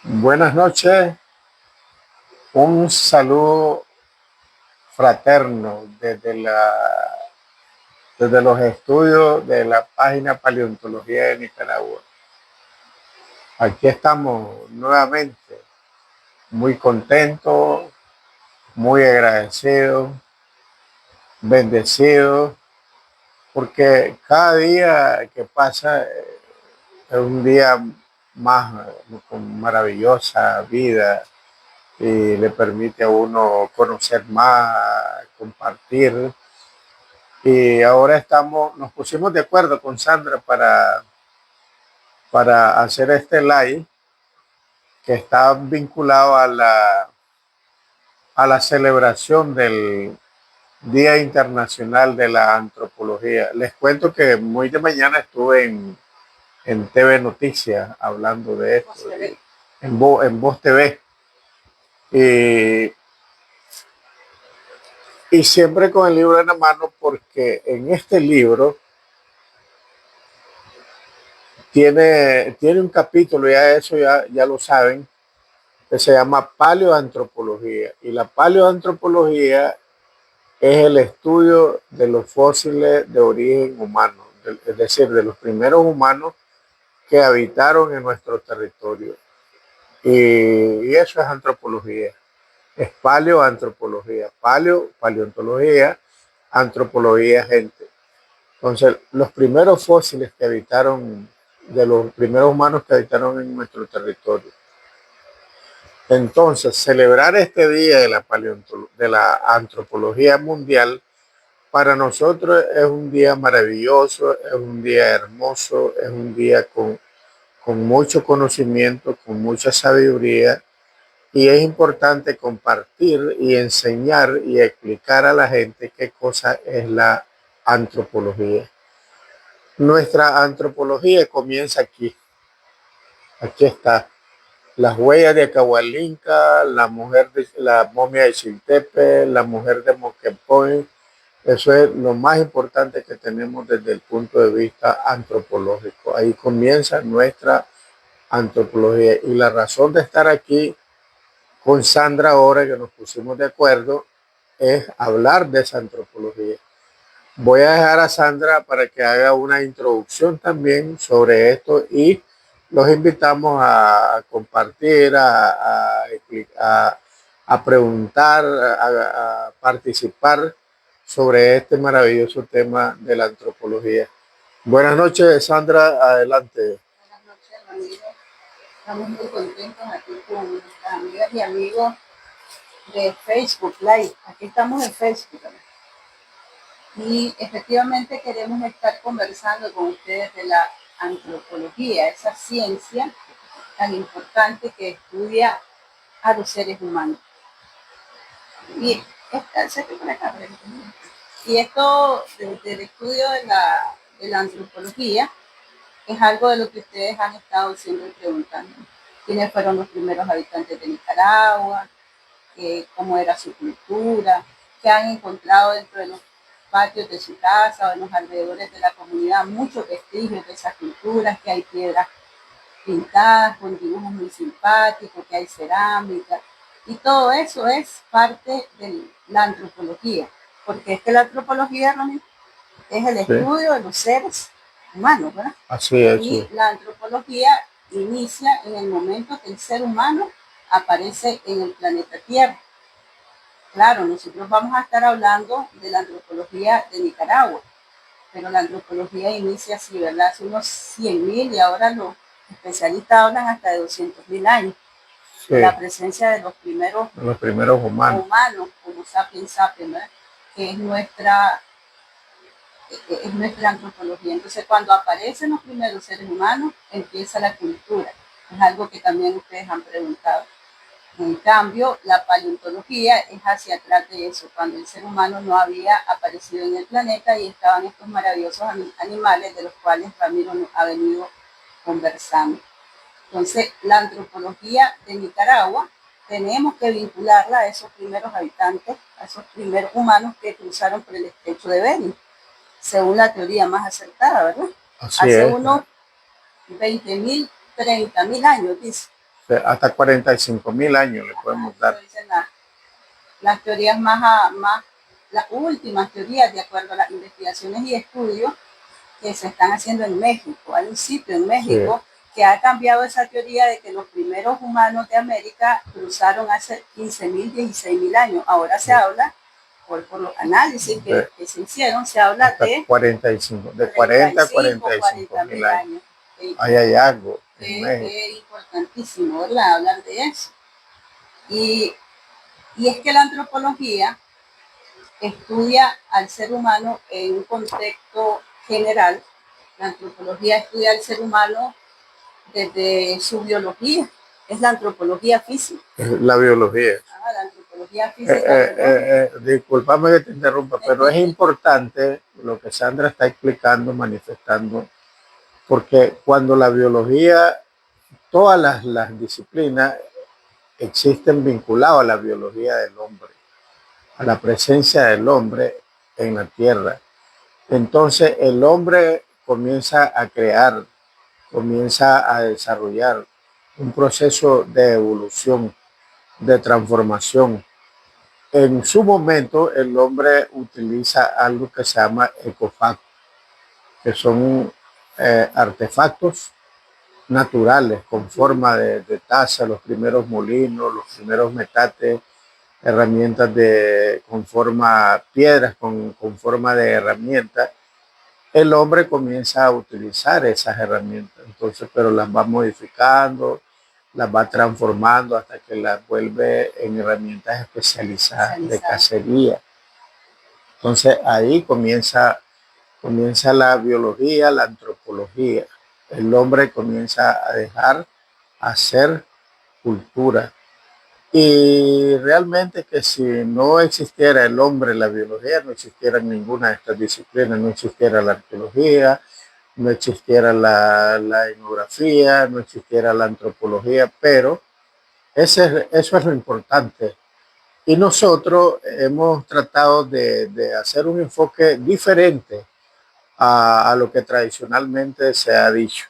Buenas noches, un saludo fraterno desde los estudios de la página Paleontología de Nicaragua. Aquí estamos nuevamente, muy contentos, muy agradecidos, bendecidos, porque cada día que pasa es un día más con maravillosa vida y le permite a uno conocer más, compartir. Y ahora nos pusimos de acuerdo con Sandra para hacer este live que está vinculado a la celebración del Día Internacional de la Antropología. Les cuento que muy de mañana estuve en TV Noticias hablando de esto, en Voz TV. Y, y siempre con el libro en la mano porque en este libro tiene un capítulo, ya eso ya lo saben, que se llama paleoantropología. Y la paleoantropología es el estudio de los fósiles de origen humano, es decir, de los primeros humanos que habitaron en nuestro territorio. Y eso es antropología, es paleoantropología, paleontología, antropología, gente. Entonces, los primeros fósiles que habitaron, de los primeros humanos que habitaron en nuestro territorio. Entonces, celebrar este día de la antropología mundial, para nosotros es un día maravilloso, es un día hermoso, es un día con mucho conocimiento, con mucha sabiduría, y es importante compartir y enseñar y explicar a la gente qué cosa es la antropología. Nuestra antropología comienza aquí. Aquí está. Las huellas de Acahualinca, la momia de Chiltepe, la mujer de Moquepoy. Eso es lo más importante que tenemos desde el punto de vista antropológico. Ahí comienza nuestra antropología. Y la razón de estar aquí con Sandra ahora que nos pusimos de acuerdo es hablar de esa antropología. Voy a dejar a Sandra para que haga una introducción también sobre esto y los invitamos a compartir, a preguntar, a participar sobre este maravilloso tema de la antropología. Buenas noches, Sandra, adelante. Buenas noches, Ramiro. Estamos muy contentos aquí con nuestras amigas y amigos de Facebook Live. Aquí estamos en Facebook. Y efectivamente queremos estar conversando con ustedes de la antropología, esa ciencia tan importante que estudia a los seres humanos. Y esto del estudio de la antropología es algo de lo que ustedes han estado siempre preguntando. ¿Quiénes fueron los primeros habitantes de Nicaragua? ¿Cómo era su cultura? ¿Qué han encontrado dentro de los patios de su casa o en los alrededores de la comunidad? Muchos vestigios de esas culturas, que hay piedras pintadas con dibujos muy simpáticos, que hay cerámica. Y todo eso es parte de la antropología. Porque es que la antropología, Ramiro, es el estudio de los seres humanos, ¿verdad? Así es. Y sí, la antropología inicia en el momento que el ser humano aparece en el planeta Tierra. Claro, nosotros vamos a estar hablando de la antropología de Nicaragua, pero la antropología inicia así, ¿verdad? Hace unos 100.000 y ahora los especialistas hablan hasta de 200.000 años. Sí. La presencia de los primeros humanos como sapiens sapiens, ¿verdad? Que es nuestra antropología. Entonces, cuando aparecen los primeros seres humanos, empieza la cultura. Es algo que también ustedes han preguntado. En cambio, la paleontología es hacia atrás de eso, cuando el ser humano no había aparecido en el planeta y estaban estos maravillosos animales de los cuales Ramiro nos ha venido conversando. Entonces, la antropología de Nicaragua tenemos que vincularla a esos primeros habitantes, a esos primeros humanos que cruzaron por el estrecho de Bering, según la teoría más acertada, ¿verdad? Hace unos 20.000, 30.000 años, dice. Hasta 45.000 años le podemos Eso dar. dicen las teorías las últimas teorías de acuerdo a las investigaciones y estudios que se están haciendo en México. Hay un sitio en Sí. México que ha cambiado esa teoría de que los primeros humanos de América cruzaron hace 15.000, 16.000 años. Ahora se habla, por los análisis que se hicieron, se habla hasta de 45, de 40 a 35, 45 40 mil mil años. años. Hay hallazgo en México. Es importantísimo, ¿verdad? Hablar de eso. Y es que la antropología estudia al ser humano en un contexto general. La antropología estudia al ser humano desde su biología. Es la antropología física. La biología. La antropología física. Disculpame que te interrumpa, pero es importante lo que Sandra está explicando, manifestando, porque cuando la biología, todas las disciplinas existen vinculadas a la biología del hombre, a la presencia del hombre en la tierra. Entonces el hombre comienza a crear, comienza a desarrollar un proceso de evolución, de transformación. En su momento el hombre utiliza algo que se llama ecofactos, que son artefactos naturales con forma de taza, los primeros molinos, los primeros metates, herramientas con forma, piedras con forma de herramientas. El hombre comienza a utilizar esas herramientas, entonces, pero las va modificando, las va transformando hasta que las vuelve en herramientas especializadas de cacería. Entonces ahí comienza la biología, la antropología. El hombre comienza a dejar hacer cultura. Y realmente que si no existiera el hombre, la biología, no existiera ninguna de estas disciplinas, no existiera la arqueología, no existiera la etnografía, no existiera la antropología, pero eso es lo importante. Y nosotros hemos tratado de hacer un enfoque diferente a lo que tradicionalmente se ha dicho.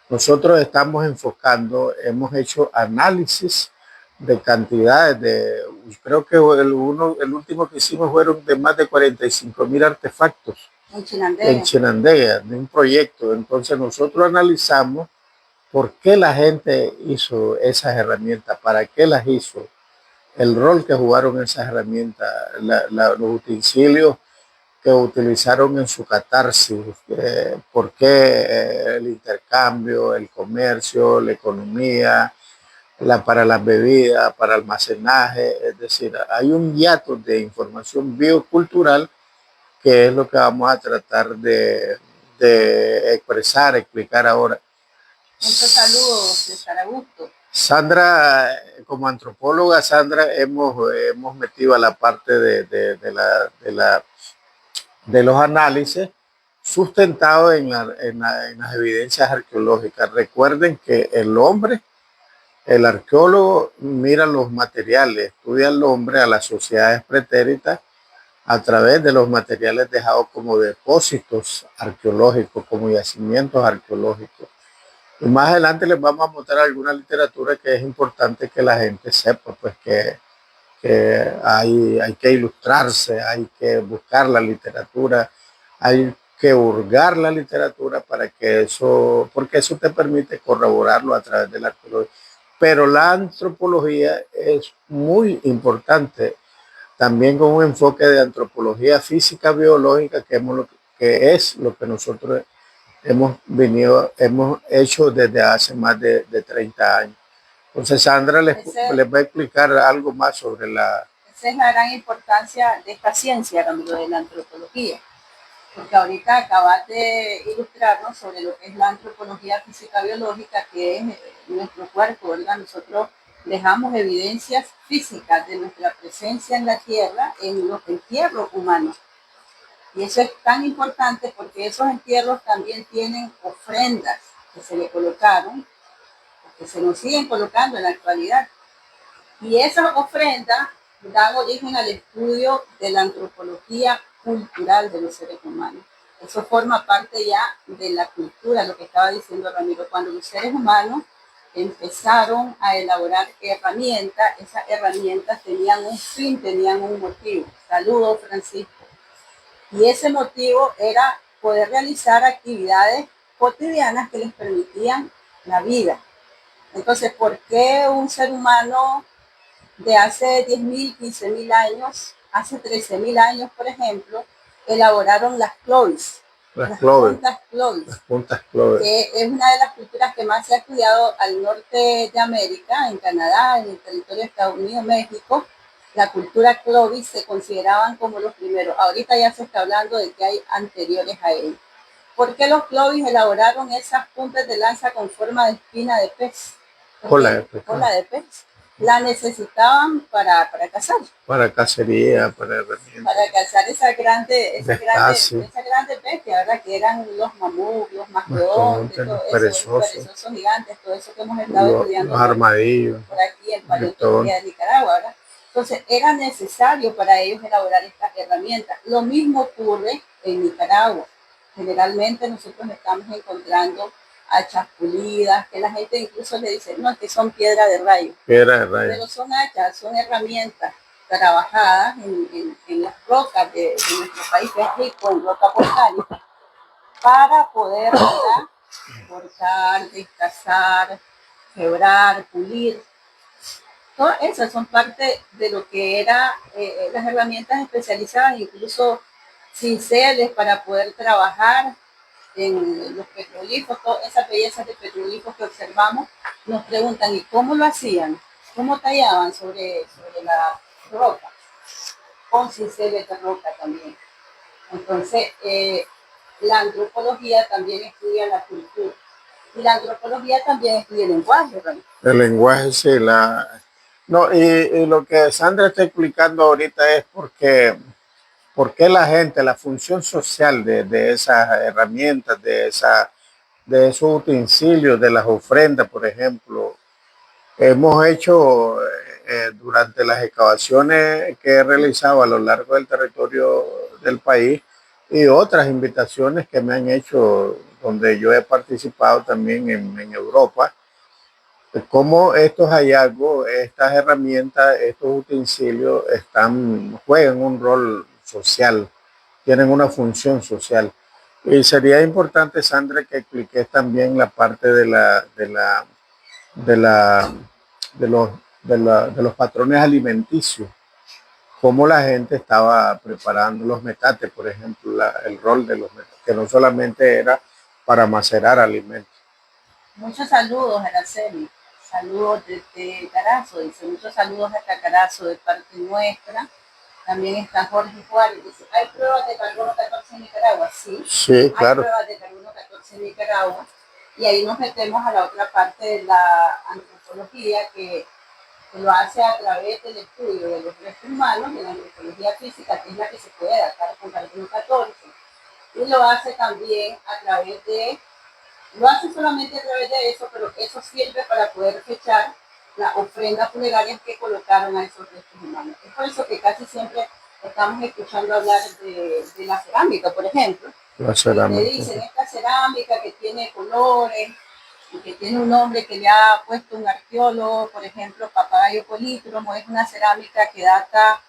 Nosotros estamos enfocando, hemos hecho análisis de cantidades creo que el último que hicimos fueron de más de 45.000 artefactos en Chinandega, de un proyecto. Entonces nosotros analizamos por qué la gente hizo esas herramientas, para qué las hizo, el rol que jugaron esas herramientas, los utensilios que utilizaron en su catarsis, por qué el intercambio, el comercio, la economía, para las bebidas, para almacenaje, es decir, hay un hiato de información biocultural que es lo que vamos a tratar de expresar, explicar ahora. Muchos saludos, César Augusto. Sandra, como antropóloga, Sandra, hemos metido a la parte de los análisis sustentados en las evidencias arqueológicas. Recuerden que el arqueólogo mira los materiales, estudia al hombre, a las sociedades pretéritas, a través de los materiales dejados como depósitos arqueológicos, como yacimientos arqueológicos. Y más adelante les vamos a mostrar alguna literatura que es importante que la gente sepa, pues que hay que ilustrarse, hay que buscar la literatura, hay que hurgar la literatura para que porque eso te permite corroborarlo a través de la arqueología. Pero la antropología es muy importante, también con un enfoque de antropología física biológica, que es lo que nosotros hemos hecho desde hace más de 30 años. Entonces Sandra les va a explicar algo más sobre Esa es la gran importancia de esta ciencia, Ramiro, de la antropología. Porque ahorita acabas de ilustrarnos sobre lo que es la antropología física biológica, que es nuestro cuerpo, ¿verdad? Nosotros dejamos evidencias físicas de nuestra presencia en la Tierra en los entierros humanos. Y eso es tan importante porque esos entierros también tienen ofrendas que se le colocaron, que se nos siguen colocando en la actualidad. Y esas ofrendas dan origen al estudio de la antropología cultural de los seres humanos. Eso forma parte ya de la cultura, lo que estaba diciendo Ramiro, cuando los seres humanos empezaron a elaborar herramientas. Esas herramientas tenían un fin, tenían un motivo. Saludos, Francisco. Y ese motivo era poder realizar actividades cotidianas que les permitían la vida. Entonces, ¿por qué un ser humano de hace 10.000, 15.000 años, hace 13.000 años, por ejemplo, elaboraron las clovis? Las cloves, puntas clovis, las puntas cloves. que es una de las culturas que más se ha estudiado al norte de América, en Canadá, en el territorio de Estados Unidos, México. La cultura clovis se consideraban como los primeros. Ahorita ya se está hablando de que hay anteriores a ellos. ¿Por qué los clovis elaboraron esas puntas de lanza con forma de espina de pez? Cola de pez. Cola de pez. La necesitaban para cazar. Para cacería, para herramientas. Para cazar esa grande bestia, ¿verdad? Que eran los mamuts, los mastodontes, los perezosos gigantes, todo eso que hemos estado estudiando. Los armadillos. Por aquí en paleontología de Nicaragua, ¿verdad? Entonces, era necesario para ellos elaborar estas herramientas. Lo mismo ocurre en Nicaragua. Generalmente nosotros estamos encontrando hachas pulidas, que la gente incluso le dice, no, que son piedra de rayo. Piedra de rayo. Pero son hachas, son herramientas trabajadas en las rocas de nuestro país, que es rico en roca volcánica, para poder, ¿verdad?, cortar, destazar, quebrar, pulir. Todas esas son parte de lo que eran las herramientas especializadas, incluso cinceles para poder trabajar en los petroglifos, todas esas bellezas de petroglifos que observamos. Nos preguntan, ¿y cómo lo hacían? ¿Cómo tallaban sobre la roca? Con cinceles de roca también. Entonces, la antropología también estudia la cultura. Y la antropología también estudia el lenguaje, ¿verdad? El lenguaje, sí. No, y lo que Sandra está explicando ahorita es por qué la gente, la función social de esas herramientas, de esos utensilios, de las ofrendas, por ejemplo. Hemos hecho durante las excavaciones que he realizado a lo largo del territorio del país y otras invitaciones que me han hecho donde yo he participado también en Europa, cómo estos hallazgos, estas herramientas, estos utensilios juegan un rol social, tienen una función social. Y sería importante, Sandra, que expliques también la parte de, la, de los patrones alimenticios, cómo la gente estaba preparando los metates, por ejemplo, el rol de los metates, que no solamente era para macerar alimentos. Muchos saludos, Araceli. Saludos desde Carazo, dice, muchos saludos hasta Carazo de parte nuestra. También está Jorge Juárez, dice, ¿hay pruebas de carbono 14 en Nicaragua? Sí, sí, claro. Hay pruebas de carbono 14 en Nicaragua. Y ahí nos metemos a la otra parte de la antropología que lo hace a través del estudio de los restos humanos, de la antropología física, que es la que se puede datar con carbono 14. Y lo hace también a través de lo hace solamente a través de eso, pero eso sirve para poder fechar las ofrendas funerarias que colocaron a esos restos humanos. Es por eso que casi siempre estamos escuchando hablar de la cerámica, por ejemplo. La cerámica. Le dicen, esta cerámica que tiene colores y que tiene un nombre que le ha puesto un arqueólogo, por ejemplo, Papagayo Polícromo, es una cerámica que está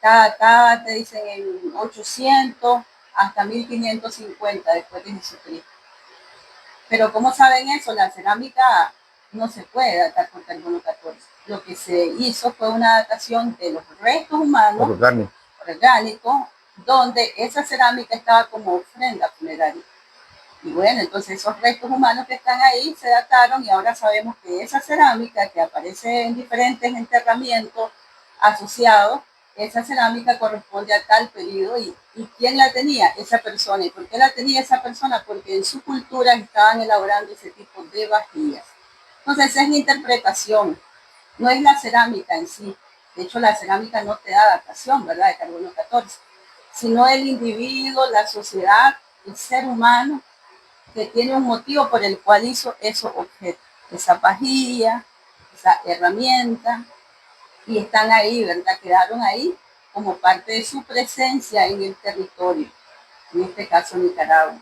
datada, te dicen, en 800 hasta 1550 después de Jesucristo. Pero ¿cómo saben eso? La cerámica no se puede datar con carbono 14. Lo que se hizo fue una datación de los restos humanos orgánicos, donde esa cerámica estaba como ofrenda funeraria. Y bueno, entonces esos restos humanos que están ahí se dataron y ahora sabemos que esa cerámica que aparece en diferentes enterramientos asociados, esa cerámica corresponde a tal periodo y ¿quién la tenía? Esa persona. ¿Y por qué la tenía esa persona? Porque en su cultura estaban elaborando ese tipo de vajillas. Entonces esa es la interpretación, no es la cerámica en sí. De hecho, la cerámica no te da datación, ¿verdad?, de carbono 14, sino el individuo, la sociedad, el ser humano, que tiene un motivo por el cual hizo esos objetos, esa vajilla, esa herramienta, y están ahí, ¿verdad? Quedaron ahí como parte de su presencia en el territorio, en este caso Nicaragua.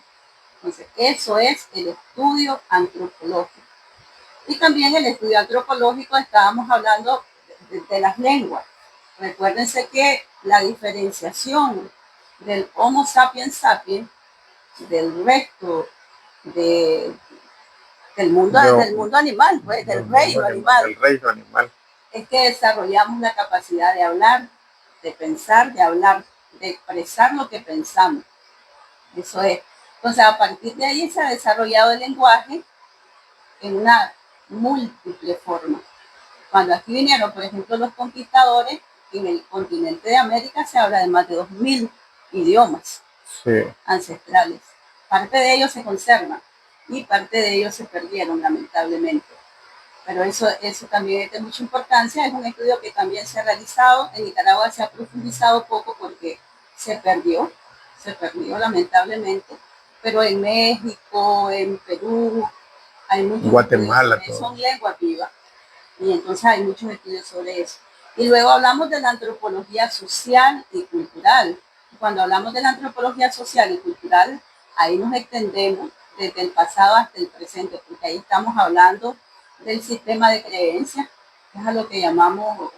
Entonces, eso es el estudio antropológico. Y también el estudio antropológico, estábamos hablando de las lenguas. Recuérdense que la diferenciación del Homo sapiens sapiens del resto de, del mundo animal, pues, del reino animal, del reino animal. es que desarrollamos la capacidad de hablar, de pensar, de expresar lo que pensamos. Eso es. Entonces, a partir de ahí se ha desarrollado el lenguaje en una múltiple forma. Cuando aquí vinieron, por ejemplo, los conquistadores, en el continente de América se habla de más de 2000 idiomas ancestrales. Parte de ellos se conservan y parte de ellos se perdieron, lamentablemente. Pero eso también es de mucha importancia. Es un estudio que también se ha realizado. En Nicaragua se ha profundizado poco porque se perdió lamentablemente. Pero en México, en Perú, hay muchos Guatemala, estudios, son lenguas vivas. Y entonces hay muchos estudios sobre eso. Y luego hablamos de la antropología social y cultural. Cuando hablamos de la antropología social y cultural, ahí nos extendemos desde el pasado hasta el presente, porque ahí estamos hablando del sistema de creencias, que es a lo que llamamos,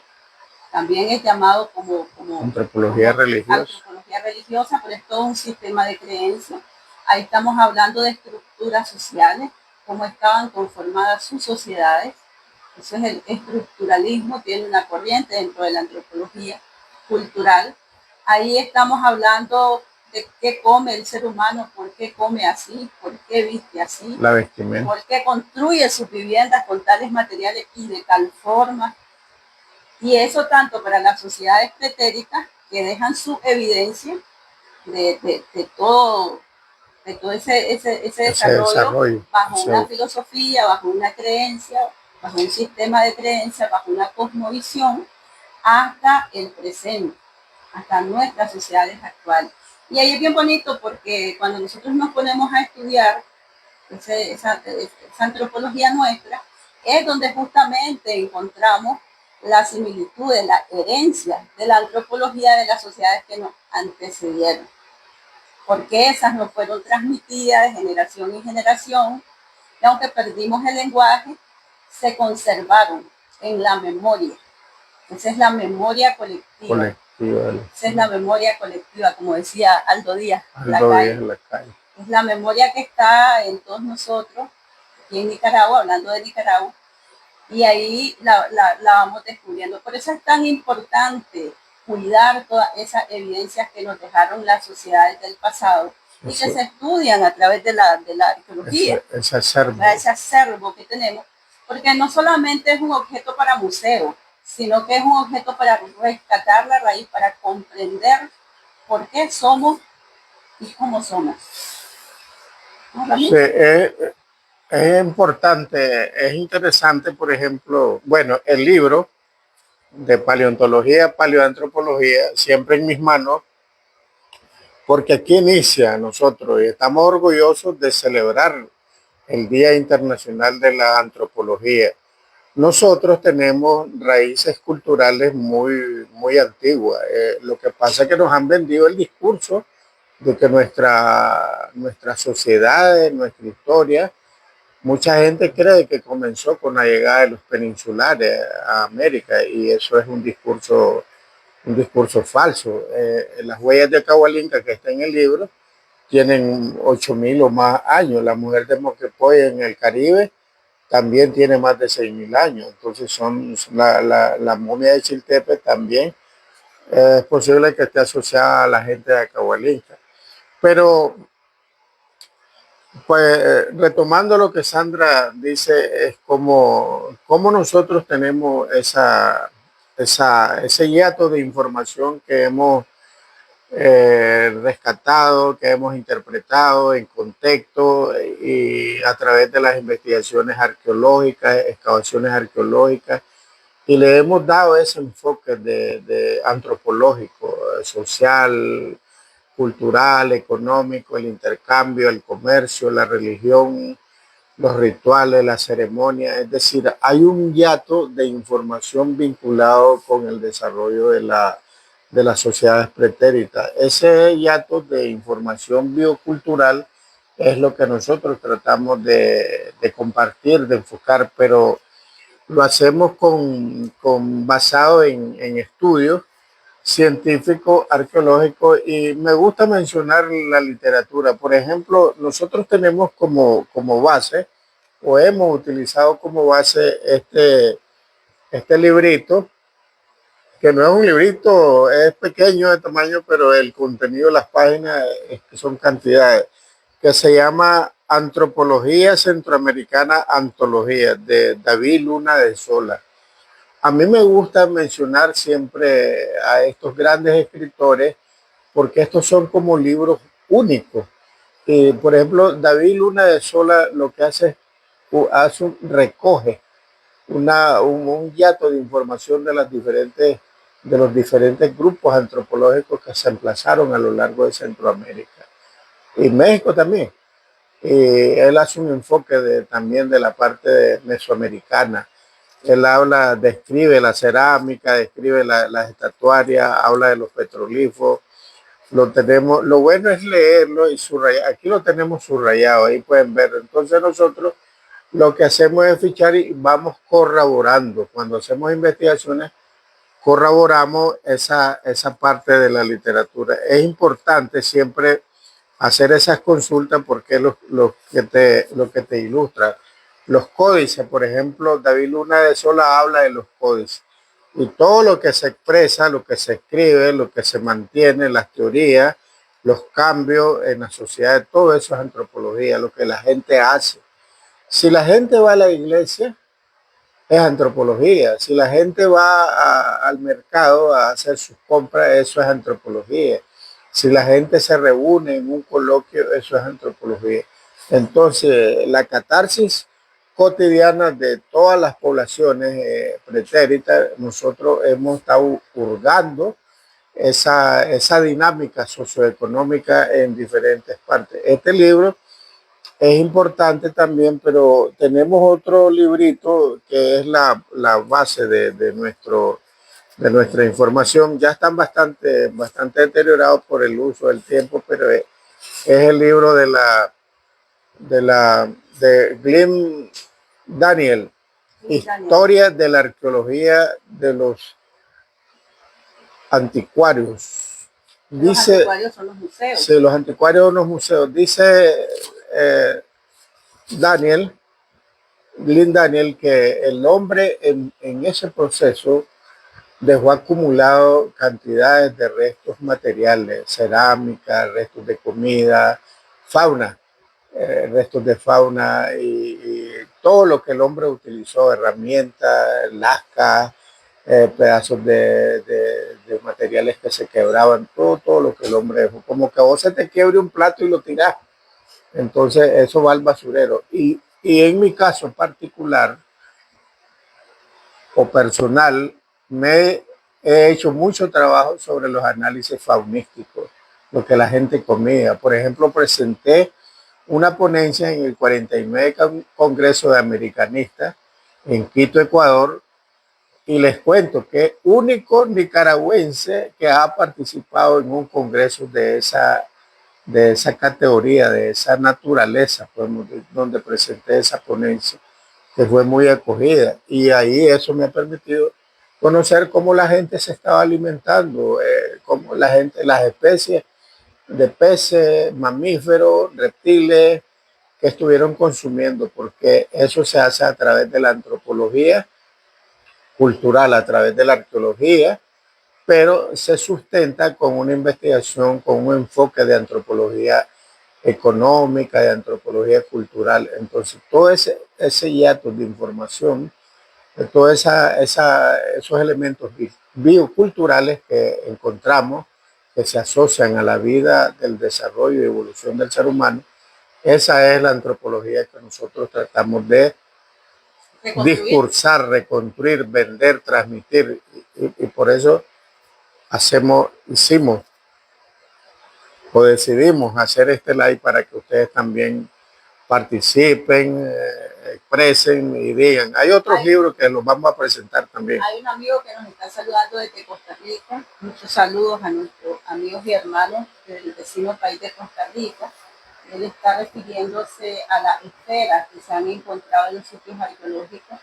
también es llamado como antropología religiosa. Antropología religiosa, pero es todo un sistema de creencias. Ahí estamos hablando de estructuras sociales, cómo estaban conformadas sus sociedades. Eso es el estructuralismo, tiene una corriente dentro de la antropología cultural. Ahí estamos hablando de qué come el ser humano, por qué come así, por qué viste así, la vestimenta, por qué construye sus viviendas con tales materiales y de tal forma. Y eso tanto para las sociedades pretéritas, que dejan su evidencia de todo ese desarrollo bajo una filosofía, bajo una creencia, bajo un sistema de creencias, bajo una cosmovisión, hasta el presente, hasta nuestras sociedades actuales. Y ahí es bien bonito porque cuando nosotros nos ponemos a estudiar esa antropología nuestra, es donde justamente encontramos la similitud de la herencia de la antropología de las sociedades que nos antecedieron. Porque esas nos fueron transmitidas de generación en generación, y aunque perdimos el lenguaje, se conservaron en la memoria. Esa es la memoria colectiva. Esa es la memoria colectiva, como decía Aldo Díaz Lacalle. Es la memoria que está en todos nosotros, aquí en Nicaragua, hablando de Nicaragua, y ahí la vamos descubriendo. Por eso es tan importante cuidar todas esas evidencias que nos dejaron las sociedades del pasado y que se estudian a través de la arqueología. Ese acervo que tenemos, porque no solamente es un objeto para museo, sino que es un objeto para rescatar la raíz, para comprender por qué somos y cómo somos. Sí, es importante, es interesante, por ejemplo, bueno, el libro de paleontología, paleoantropología, siempre en mis manos, porque aquí inicia nosotros y estamos orgullosos de celebrar el Día Internacional de la Antropología. Nosotros tenemos raíces culturales muy antiguas. Lo que pasa es que nos han vendido el discurso de que nuestra sociedad, nuestra historia, mucha gente cree que comenzó con la llegada de los peninsulares a América y eso es un discurso falso. Las huellas de Cahualinca que está en el libro tienen 8000 o más años. La mujer de Moquepoy en el Caribe también tiene más de 6000 años. Entonces la momia de Chiltepe también es posible que esté asociada a la gente de Cahualinca. Pero pues retomando lo que Sandra dice, es como nosotros tenemos ese hiato de información que hemos rescatado, que hemos interpretado en contexto y a través de las investigaciones arqueológicas, excavaciones arqueológicas, y le hemos dado ese enfoque de antropológico, social, cultural, económico, el intercambio, el comercio, la religión, los rituales, la ceremonia. Es decir, hay un hiato de información vinculado con el desarrollo de las sociedades pretéritas. Ese hiato de información biocultural es lo que nosotros tratamos de de compartir, de enfocar, pero lo hacemos basado en estudios científicos, arqueológicos, y me gusta mencionar la literatura. Por ejemplo, nosotros tenemos como base, o hemos utilizado como base este librito, que no es un librito, es pequeño de tamaño, pero el contenido de las páginas son cantidades, que se llama Antropología Centroamericana Antología, de David Luna de Sola. A mí me gusta mencionar siempre a estos grandes escritores porque estos son como libros únicos. Por ejemplo, David Luna de Sola lo que hace es recoge un hiato de información de los diferentes grupos antropológicos que se emplazaron a lo largo de Centroamérica y México también. Él hace un enfoque también de la parte mesoamericana. Él describe la cerámica, describe las estatuarias, habla de los petroglifos. Lo bueno es leerlo y subrayar. Aquí lo tenemos subrayado, ahí pueden ver. Entonces nosotros lo que hacemos es fichar y vamos corroborando. Cuando hacemos investigaciones, corroboramos esa parte de la literatura. Es importante siempre hacer esas consultas porque es lo que te ilustra. Los códices, por ejemplo, David Luna de Sola habla de los códices. Y todo lo que se expresa, lo que se escribe, lo que se mantiene, las teorías, los cambios en la sociedad, todo eso es antropología, lo que la gente hace. Si la gente va a la iglesia, es antropología. Si la gente va al mercado a hacer sus compras, eso es antropología. Si la gente se reúne en un coloquio, eso es antropología. Entonces, la catarsis cotidiana de todas las poblaciones pretéritas, nosotros hemos estado hurgando esa dinámica socioeconómica en diferentes partes. Este libro es importante también, pero tenemos otro librito que es la base de nuestra información. Ya están bastante deteriorados por el uso del tiempo, pero es el libro de Glenn Daniel, Historia de la Arqueología de los Anticuarios. Los anticuarios son los museos. Sí, los anticuarios son los museos. Dice Glenn Daniel, que el hombre en ese proceso dejó acumulado cantidades de restos materiales, cerámica, restos de comida, fauna, restos de fauna y todo lo que el hombre utilizó, herramientas, lascas, pedazos de materiales que se quebraban, todo lo que el hombre dejó. Como que vos se te quiebre un plato y lo tirás. Entonces eso va al basurero. Y en mi caso particular o personal, he hecho mucho trabajo sobre los análisis faunísticos, lo que la gente comía. Por ejemplo, presenté una ponencia en el 49 Congreso de Americanistas en Quito, Ecuador, y les cuento que es único nicaragüense que ha participado en un congreso de esa categoría, de esa naturaleza, pues, donde presenté esa ponencia, que fue muy acogida. Y ahí eso me ha permitido conocer cómo la gente se estaba alimentando, cómo la gente, las especies de peces, mamíferos, reptiles que estuvieron consumiendo, porque eso se hace a través de la antropología cultural, a través de la arqueología, pero se sustenta con una investigación, con un enfoque de antropología económica, de antropología cultural. Entonces, todo ese hiato de información, de todos esos elementos bioculturales que encontramos, que se asocian a la vida del desarrollo y evolución del ser humano, esa es la antropología que nosotros tratamos de discursar, reconstruir, vender, transmitir. Y por eso hicimos o decidimos hacer este live para que ustedes también participen, expresen y digan. Hay otros libros que los vamos a presentar también. Hay un amigo que nos está saludando desde Costa Rica. Muchos saludos a nuestros amigos y hermanos del vecino país de Costa Rica. él está refiriéndose a las esferas que se han encontrado en los sitios arqueológicos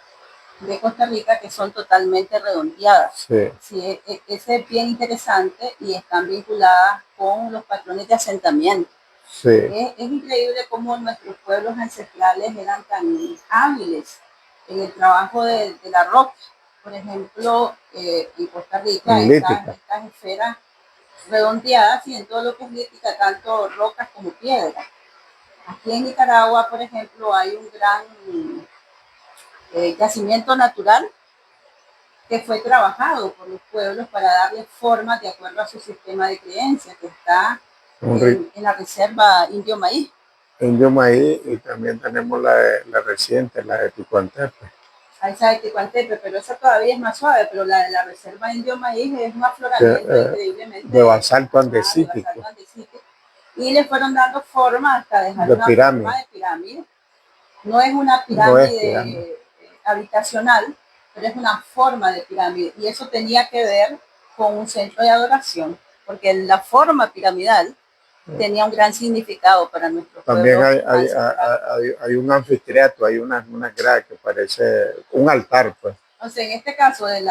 de Costa Rica que son totalmente redondeadas. Sí, Sí, ese es bien interesante y están vinculadas con los patrones de asentamiento. sí, Es increíble cómo nuestros pueblos ancestrales eran tan hábiles en el trabajo de la roca. Por ejemplo, en Costa Rica, en lítica. estas esferas redondeadas y en todo lo que es lítica, tanto rocas como piedras. Aquí en Nicaragua, por ejemplo, hay un gran yacimiento natural que fue trabajado por los pueblos para darle forma de acuerdo a su sistema de creencias, que está en la reserva Indio Maíz. Indio Maíz, y también tenemos la reciente, la de Ticuantepe. Esa de Ticuantepe, pero esa todavía es más suave, pero la de la reserva Indio Maíz es un afloramiento increíblemente de basalto andesítico. Y le fueron dando forma hasta dejar de una pirámide. forma de pirámide. No es una pirámide habitacional, pero es una forma de pirámide. Y eso tenía que ver con un centro de adoración, porque la forma piramidal tenía un gran significado para nuestros También pueblos. hay un anfiteatro, hay una grada que parece un altar, pues. Entonces, en este caso de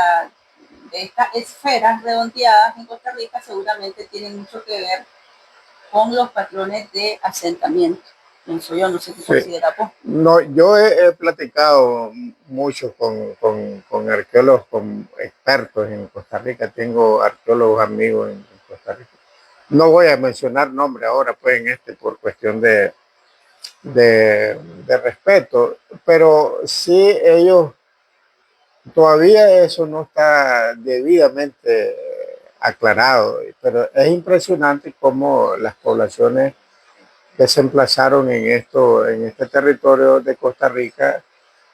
estas esferas redondeadas en Costa Rica seguramente tienen mucho que ver con los patrones de asentamiento. Pienso yo, no sé qué considera vos. No, yo he platicado mucho con arqueólogos, con expertos en Costa Rica. Tengo arqueólogos amigos en Costa Rica. No voy a mencionar nombre ahora, pues, por cuestión de respeto, pero sí ellos, todavía eso no está debidamente aclarado, pero es impresionante cómo las poblaciones que se emplazaron en este territorio de Costa Rica,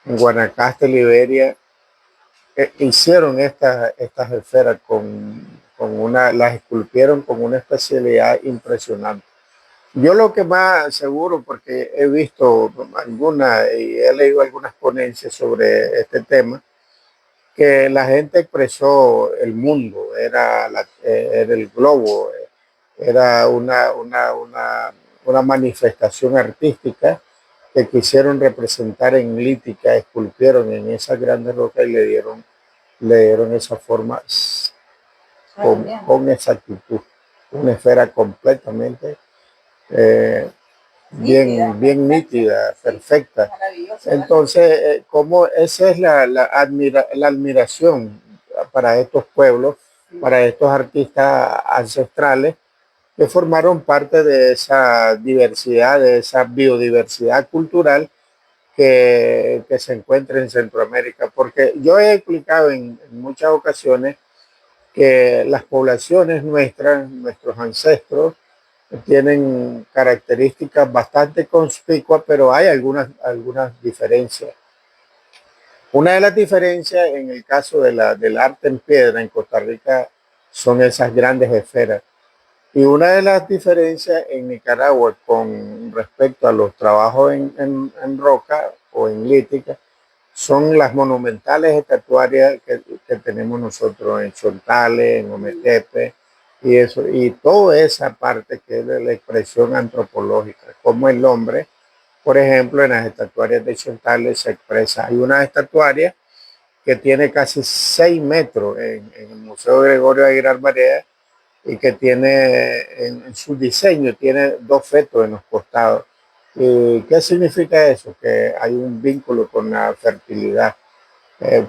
en Guanacaste, Liberia, hicieron estas esferas las esculpieron con una especialidad impresionante. Yo lo que más seguro, porque he visto algunas y he leído algunas ponencias sobre este tema, que la gente expresó el mundo, era el globo, era una manifestación artística que quisieron representar en lítica, esculpieron en esas grandes rocas y le dieron esa forma con exactitud, una esfera completamente bien nítida, perfecta. Entonces, como esa es la admiración para estos pueblos, para estos artistas ancestrales que formaron parte de esa diversidad, de esa biodiversidad cultural que se encuentra en Centroamérica. Porque yo he explicado en muchas ocasiones que las poblaciones nuestras, nuestros ancestros, tienen características bastante conspicuas, pero hay algunas diferencias. Una de las diferencias en el caso del arte en piedra en Costa Rica son esas grandes esferas. Y una de las diferencias en Nicaragua con respecto a los trabajos en roca o en lítica son las monumentales estatuarias que tenemos nosotros en Chontales, en Ometepe, y eso, y toda esa parte que es de la expresión antropológica, como el hombre, por ejemplo, en las estatuarias de Chontales se expresa. Hay una estatuaria que tiene casi 6 metros en el Museo Gregorio Aguilar Barea y que tiene en su diseño, tiene 2 fetos en los costados. ¿Qué significa eso? Que hay un vínculo con la fertilidad.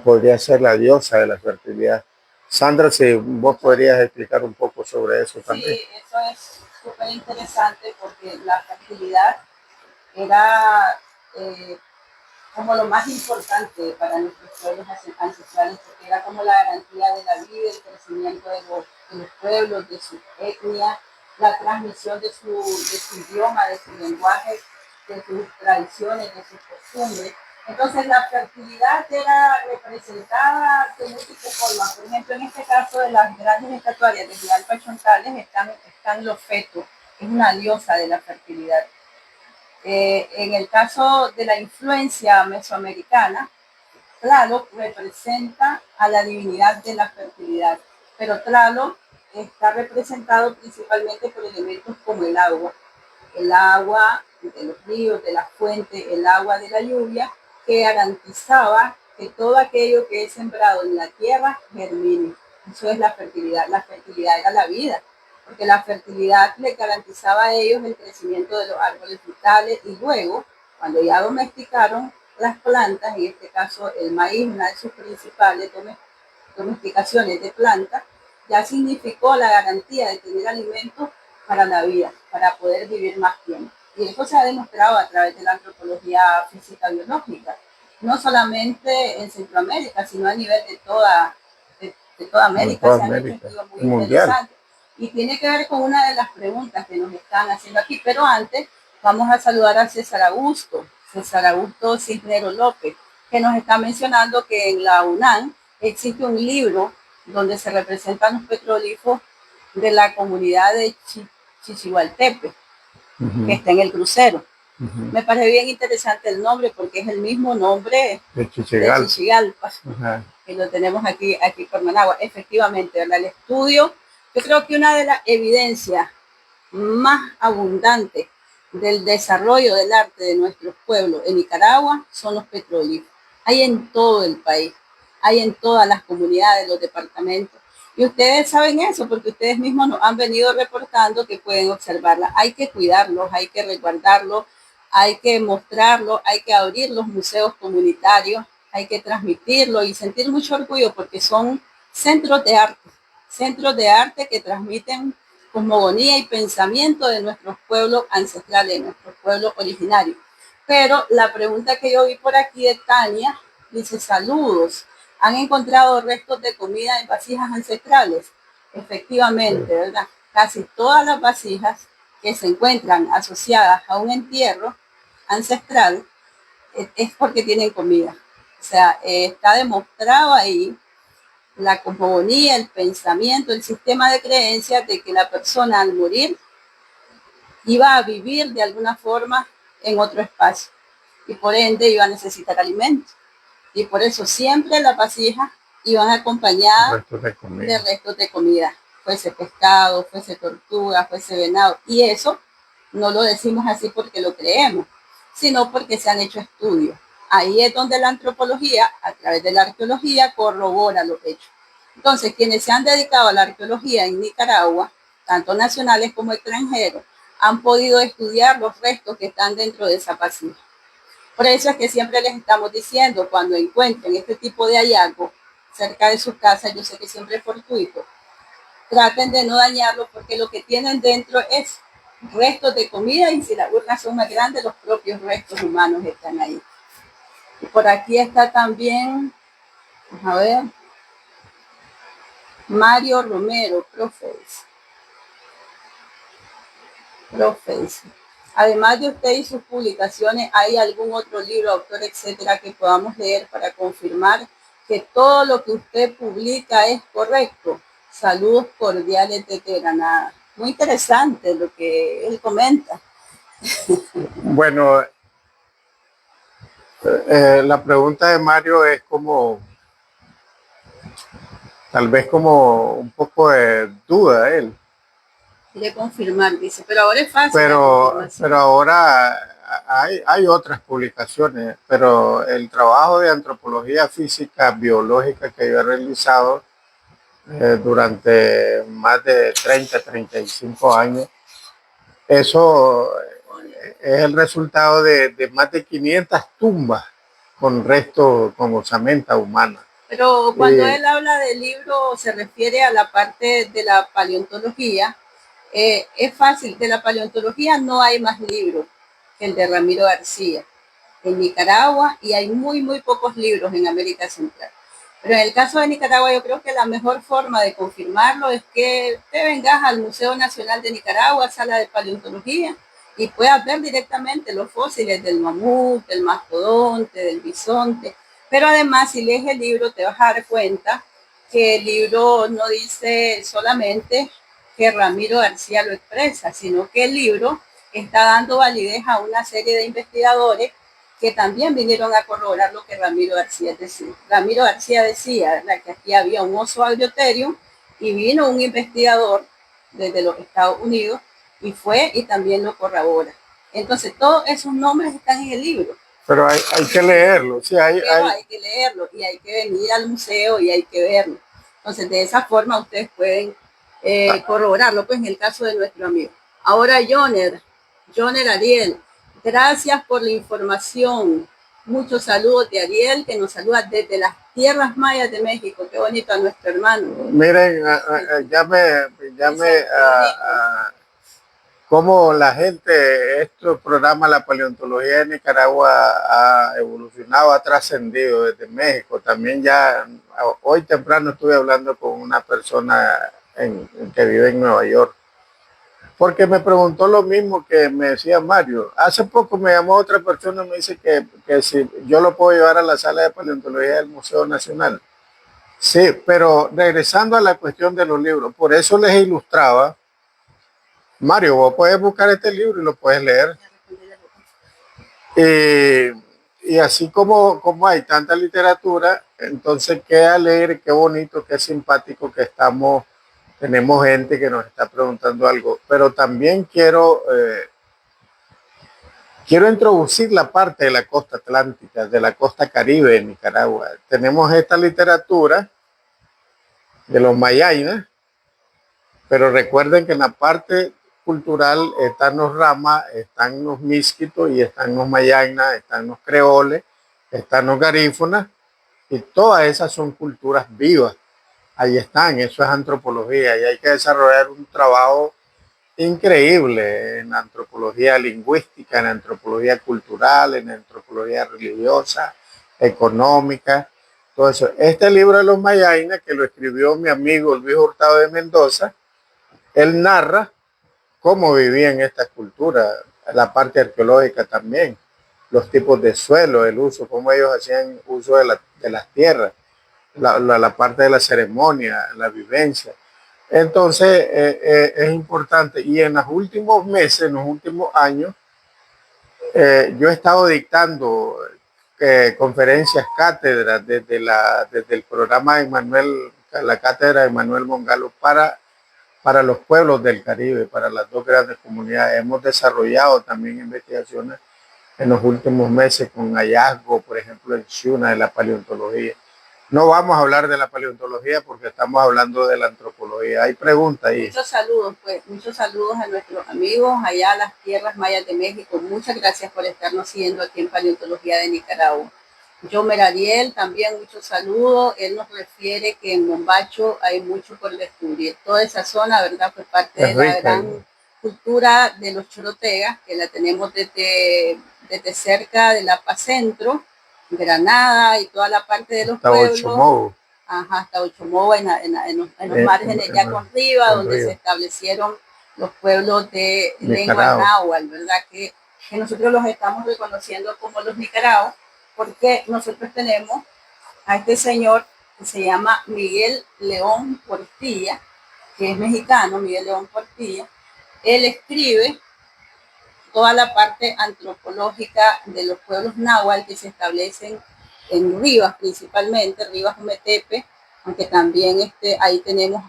Podría ser la diosa de la fertilidad. Sandra, si vos podrías explicar un poco sobre eso también. Sí, eso es súper interesante porque la fertilidad era como lo más importante para nuestros pueblos ancestrales, porque era como la garantía de la vida, el crecimiento de los pueblos, de su etnia, la transmisión de su idioma, de su lenguaje, de sus tradiciones, de sus costumbres. Entonces la fertilidad era representada de múltiples formas. Por ejemplo, en este caso de las grandes estatuarias de Villalba Chontales están los fetos, es una diosa de la fertilidad. En el caso de la influencia mesoamericana, Tlaloc representa a la divinidad de la fertilidad, pero Tlaloc está representado principalmente por elementos como el agua. El agua de los ríos, de las fuentes, el agua de la lluvia, que garantizaba que todo aquello que es sembrado en la tierra germine. Eso es la fertilidad. La fertilidad era la vida, porque la fertilidad le garantizaba a ellos el crecimiento de los árboles frutales y luego, cuando ya domesticaron las plantas, en este caso el maíz, una de sus principales domesticaciones de plantas, ya significó la garantía de tener alimentos para la vida, para poder vivir más tiempo. Y eso se ha demostrado a través de la antropología física biológica, no solamente en Centroamérica, sino a nivel de toda América. Se han hecho estudios muy interesantes. Y tiene que ver con una de las preguntas que nos están haciendo aquí, pero antes vamos a saludar a César Augusto Cisneros López, que nos está mencionando que en la UNAM existe un libro donde se representan los petroglifos de la comunidad de Chichihualtepe, que está en el crucero. Me parece bien interesante el nombre porque es el mismo nombre de Chichigalpa, que lo tenemos aquí por Managua. Efectivamente, ¿verdad? El estudio, yo creo que una de las evidencias más abundantes del desarrollo del arte de nuestros pueblos en Nicaragua son los petroglifos. Hay en todo el país, hay en todas las comunidades, los departamentos. Y ustedes saben eso porque ustedes mismos nos han venido reportando que pueden observarla. Hay que cuidarlos, hay que resguardarlos, hay que mostrarlos, hay que abrir los museos comunitarios, hay que transmitirlo y sentir mucho orgullo porque son centros de arte que transmiten cosmogonía y pensamiento de nuestros pueblos ancestrales, de nuestros pueblos originarios. Pero la pregunta que yo vi por aquí de Tania dice: saludos, ¿han encontrado restos de comida en vasijas ancestrales? Efectivamente, ¿verdad? Casi todas las vasijas que se encuentran asociadas a un entierro ancestral es porque tienen comida. O sea, está demostrado ahí la cosmogonía, el pensamiento, el sistema de creencias de que la persona al morir iba a vivir de alguna forma en otro espacio y por ende iba a necesitar alimentos. Y por eso siempre las vasijas iban acompañadas de restos de comida, fuese pescado, fuese tortuga, fuese venado. Y eso no lo decimos así porque lo creemos, sino porque se han hecho estudios. Ahí es donde la antropología, a través de la arqueología, corrobora los hechos. Entonces, quienes se han dedicado a la arqueología en Nicaragua, tanto nacionales como extranjeros, han podido estudiar los restos que están dentro de esa vasija. Por eso es que siempre les estamos diciendo, cuando encuentren este tipo de hallazgos cerca de sus casas, yo sé que siempre es fortuito, traten de no dañarlo porque lo que tienen dentro es restos de comida y si las urnas son más grandes, los propios restos humanos están ahí. Y por aquí está también, a ver, Mario Romero, profes. Además de usted y sus publicaciones, ¿hay algún otro libro, autor, etcétera, que podamos leer para confirmar que todo lo que usted publica es correcto? Saludos cordiales desde Granada. Muy interesante lo que él comenta. Bueno, la pregunta de Mario es como, tal vez como un poco de duda él. Quiere confirmar, dice, pero ahora es fácil. Pero ahora hay otras publicaciones, pero el trabajo de antropología física biológica que yo he realizado durante más de 35 años, eso es el resultado de más de 500 tumbas con restos, con osamenta humana. Pero cuando él habla del libro, se refiere a la parte de la paleontología. Es fácil, de la paleontología no hay más libros que el de Ramiro García en Nicaragua y hay muy pocos libros en América Central. Pero en el caso de Nicaragua yo creo que la mejor forma de confirmarlo es que te vengas al Museo Nacional de Nicaragua, sala de paleontología, y puedas ver directamente los fósiles del mamut, del mastodonte, del bisonte. Pero además, si lees el libro, te vas a dar cuenta que el libro no dice solamente que Ramiro García lo expresa, sino que el libro está dando validez a una serie de investigadores que también vinieron a corroborar lo que Ramiro García decía. Ramiro García decía, ¿verdad?, que aquí había un oso agriotherium y vino un investigador desde los Estados Unidos y fue y también lo corrobora. Entonces, todos esos nombres están en el libro. Pero hay que leerlo, sí, Pero hay que leerlo y hay que venir al museo y hay que verlo. Entonces, de esa forma ustedes pueden corroborarlo, pues en el caso de nuestro amigo. Ahora, Joner Ariel, gracias por la información. Muchos saludos de Ariel, que nos saluda desde las tierras mayas de México. Qué bonito a nuestro hermano. Miren, llame a cómo la gente, estos programas, la paleontología de Nicaragua ha evolucionado, ha trascendido desde México. También ya, hoy temprano estuve hablando con una persona que vive en Nueva York, porque me preguntó lo mismo que me decía Mario. Hace poco me llamó otra persona y me dice que si yo lo puedo llevar a la sala de paleontología del Museo Nacional. Sí, pero regresando a la cuestión de los libros, por eso les ilustraba. Mario, vos puedes buscar este libro y lo puedes leer. Y así como hay tanta literatura, entonces queda leer, qué bonito, qué simpático que estamos, tenemos gente que nos está preguntando algo, pero también quiero introducir la parte de la costa atlántica, de la costa caribe de Nicaragua. Tenemos esta literatura de los Mayainas, pero recuerden que en la parte cultural están los ramas, están los misquitos y están los mayainas, están los creoles, están los garífonas y todas esas son culturas vivas. Ahí están, eso es antropología y hay que desarrollar un trabajo increíble en antropología lingüística, en antropología cultural, en antropología religiosa, económica, todo eso. Este libro de los Mayainas, que lo escribió mi amigo Luis Hurtado de Mendoza, él narra cómo vivían estas culturas, la parte arqueológica también, los tipos de suelo, el uso, cómo ellos hacían uso de las tierras, la parte de la ceremonia, la vivencia. Entonces, es importante. Y en los últimos meses, en los últimos años, yo he estado dictando conferencias, cátedras, desde el programa de Manuel, la cátedra de Manuel Mongalo para los pueblos del Caribe, para las dos grandes comunidades. Hemos desarrollado también investigaciones en los últimos meses con hallazgos, por ejemplo, en Xuna, de la paleontología. No vamos a hablar de la paleontología porque estamos hablando de la antropología. Hay preguntas ahí. Muchos saludos, pues, muchos saludos a nuestros amigos allá a las tierras mayas de México. Muchas gracias por estarnos siguiendo aquí en Paleontología de Nicaragua. Yomer Ariel, también muchos saludos. Él nos refiere que en Mombacho hay mucho por descubrir. Toda esa zona, ¿verdad? Pues parte de la gran cultura de los chorotegas, que la tenemos desde cerca de La Paz Centro, Granada y toda la parte de los pueblos. Ajá, hasta Ochomoa, en los márgenes ya con Riva, donde se establecieron los pueblos de lengua náhuatl, ¿verdad? Que nosotros los estamos reconociendo como los Nicaragua, porque nosotros tenemos a este señor que se llama Miguel León Portilla, que es mexicano, Miguel León Portilla. Él escribe toda la parte antropológica de los pueblos náhuatl que se establecen en Rivas, principalmente, Rivas Ometepe, aunque también ahí tenemos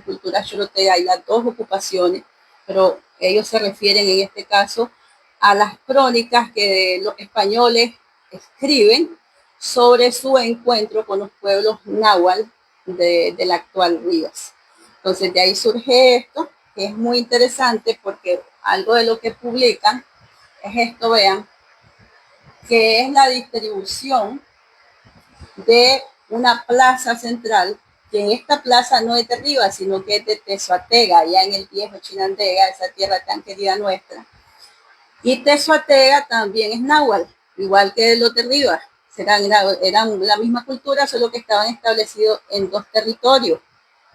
cultura chorotea, hay las dos ocupaciones, pero ellos se refieren en este caso a las crónicas que los españoles escriben sobre su encuentro con los pueblos náhuatl de la actual Rivas. Entonces de ahí surge esto, que es muy interesante porque algo de lo que publican es esto, vean, que es la distribución de una plaza central, que en esta plaza no es de Rivas, sino que es de Tezoatega, allá en el viejo Chinandega, esa tierra tan querida nuestra. Y Tezoatega también es náhuatl, igual que los de Rivas. Eran la misma cultura, solo que estaban establecidos en dos territorios.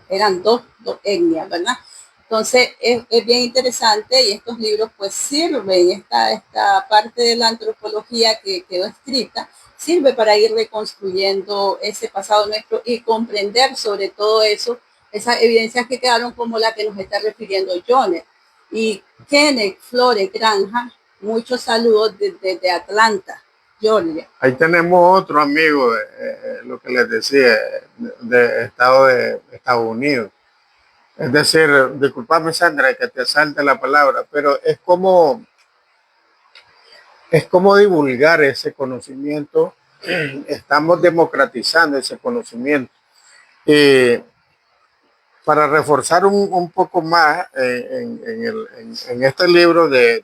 Eran dos etnias, ¿verdad? Entonces, es bien interesante y estos libros pues sirven, esta parte de la antropología que quedó escrita, sirve para ir reconstruyendo ese pasado nuestro y comprender sobre todo eso, esas evidencias que quedaron como la que nos está refiriendo Jones. Y Kenneth Flores Granja, muchos saludos desde Atlanta, Georgia. Ahí tenemos otro amigo, lo que les decía, de Estados Unidos. Es decir, disculpame Sandra que te salte la palabra, pero es como es como divulgar ese conocimiento, estamos democratizando ese conocimiento. Eh, para reforzar un poco más en este libro de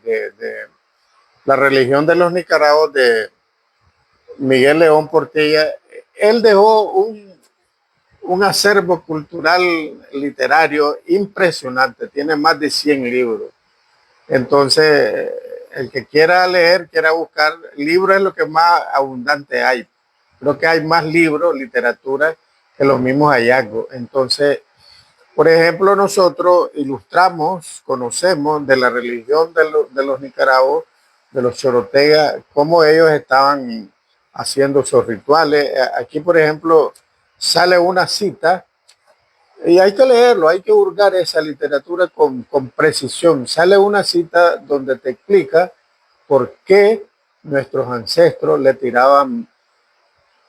La religión de los Nicaraguas de Miguel León Portilla, él dejó un acervo cultural literario impresionante, tiene más de 100 libros. Entonces, el que quiera leer, quiera buscar, libros es lo que más abundante hay. Creo que hay más libros, literatura, que los mismos hallazgos. Entonces, por ejemplo, nosotros ilustramos, conocemos de la religión de los Nicaragua, de los chorotegas, cómo ellos estaban haciendo sus rituales. Aquí, por ejemplo, sale una cita y hay que leerlo, hay que hurgar esa literatura con precisión. Sale una cita donde te explica por qué nuestros ancestros le tiraban,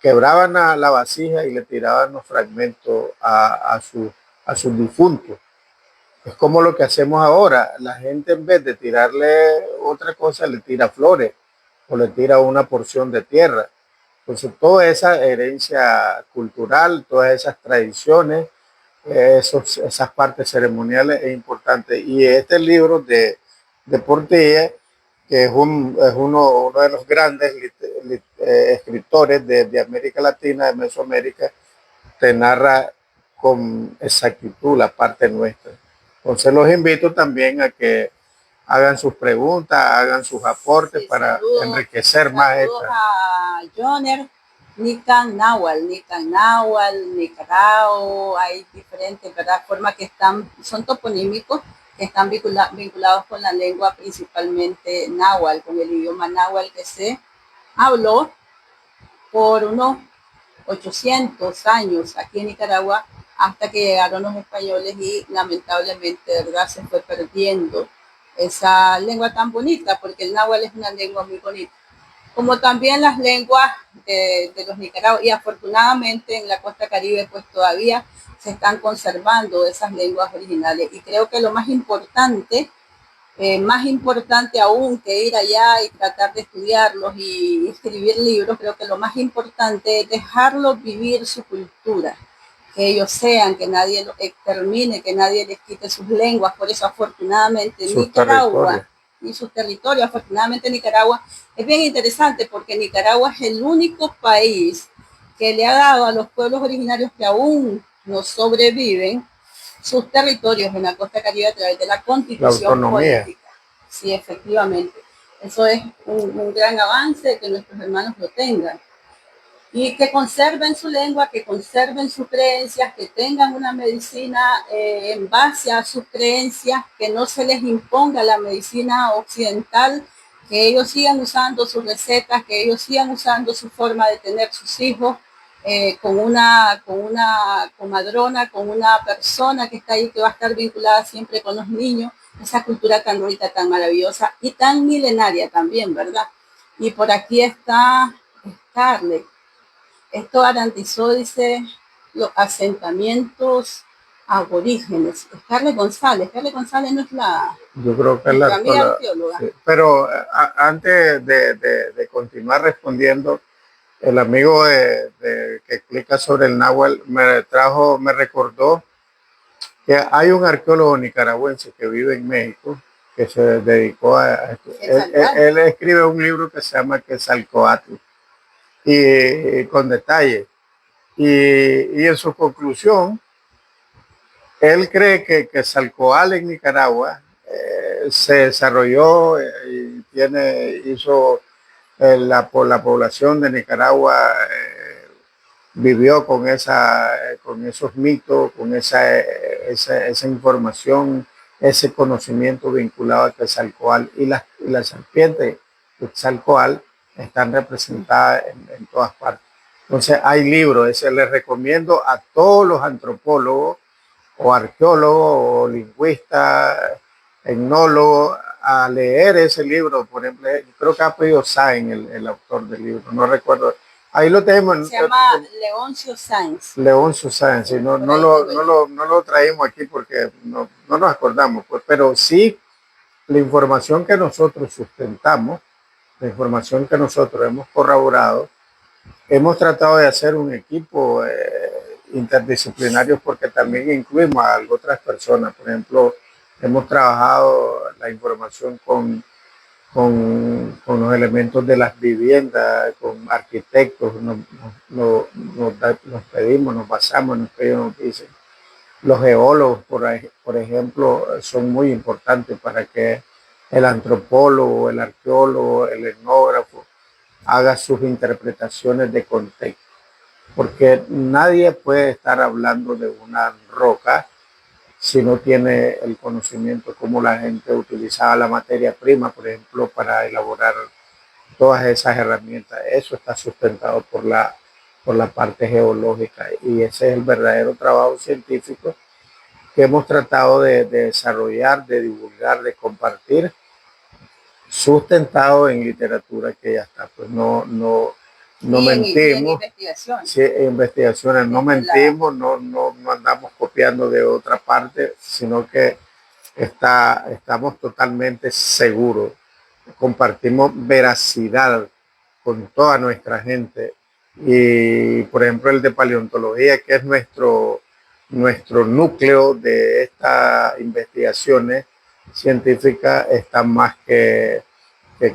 quebraban la vasija y le tiraban los fragmentos a sus difuntos. Es como lo que hacemos ahora. La gente en vez de tirarle otra cosa, le tira flores o le tira una porción de tierra. Entonces, toda esa herencia cultural, todas esas tradiciones, esas partes ceremoniales es importante. Y este libro de Portilla, que es uno de los grandes escritores de América Latina, de Mesoamérica, te narra con exactitud la parte nuestra. Entonces los invito también a que hagan sus preguntas, hagan sus aportes para enriquecer más saludos esta. a Joner, Nican Nahual, Nicaragua, hay diferentes, ¿verdad? Formas que son toponímicos, que están vinculados con la lengua principalmente náhuatl, con el idioma náhuatl que se habló por unos 800 años aquí en Nicaragua, hasta que llegaron los españoles y lamentablemente, ¿verdad?, se fue perdiendo esa lengua tan bonita, porque el náhuatl es una lengua muy bonita, como también las lenguas de los nicaragüenses, y afortunadamente en la costa caribe pues todavía se están conservando esas lenguas originales, y creo que lo más importante aún que ir allá y tratar de estudiarlos y escribir libros, creo que lo más importante es dejarlos vivir su cultura, que ellos sean, que nadie los extermine, que nadie les quite sus lenguas. Por eso afortunadamente Nicaragua y sus territorios, afortunadamente Nicaragua es bien interesante, porque Nicaragua es el único país que le ha dado a los pueblos originarios que aún no sobreviven sus territorios en la costa caribe a través de la constitución política. Sí, efectivamente. Eso es un gran avance, que nuestros hermanos lo tengan. Y que conserven su lengua, que conserven sus creencias, que tengan una medicina en base a sus creencias, que no se les imponga la medicina occidental, que ellos sigan usando sus recetas, que ellos sigan usando su forma de tener sus hijos, con una comadrona, con una persona que está ahí, que va a estar vinculada siempre con los niños, esa cultura tan rica, tan maravillosa y tan milenaria también, ¿verdad? Y por aquí está Scarlett. Esto garantizó, dice, los asentamientos aborígenes. Scarlett González no es la... Yo creo que es la arqueóloga. Sí. Pero antes de continuar respondiendo, el amigo que explica sobre el náhuatl me recordó que hay un arqueólogo nicaragüense que vive en México, que se dedicó él escribe un libro que se llama Quetzalcóatl, y con detalle. Y en su conclusión, él cree que Quetzalcóatl en Nicaragua se desarrolló y hizo la población de Nicaragua vivió con esos mitos, con esa información, ese conocimiento vinculado a Quetzalcóatl, y las serpientes Quetzalcóatl están representadas en todas partes. Entonces hay libros, les recomiendo a todos los antropólogos o arqueólogos o lingüistas, etnólogos, a leer ese libro. Por ejemplo, creo que ha pedido Sáenz, el autor del libro, no recuerdo. Ahí lo tenemos. Se llama Leoncio Sáenz. Leoncio Sáenz, sí, no lo traímos aquí porque no nos acordamos, pues, pero sí la información que nosotros sustentamos la información que nosotros hemos corroborado, hemos tratado de hacer un equipo interdisciplinario porque también incluimos a otras personas. Por ejemplo, hemos trabajado la información con los elementos de las viviendas, con arquitectos, nos pedimos, nos basamos en lo que ellos nos dicen. Los geólogos, por ejemplo, son muy importantes para que el antropólogo, el arqueólogo, el etnógrafo haga sus interpretaciones de contexto, porque nadie puede estar hablando de una roca si no tiene el conocimiento cómo la gente utilizaba la materia prima, por ejemplo, para elaborar todas esas herramientas. Eso está sustentado por la parte geológica y ese es el verdadero trabajo científico que hemos tratado de desarrollar, de divulgar, de compartir, sustentado en literatura que ya está. Pues no mentimos. Sí, investigaciones, no mentimos, no andamos copiando de otra parte, sino que estamos totalmente seguros. Compartimos veracidad con toda nuestra gente. Y, por ejemplo, el de paleontología, que es nuestro núcleo de estas investigaciones científicas, está más que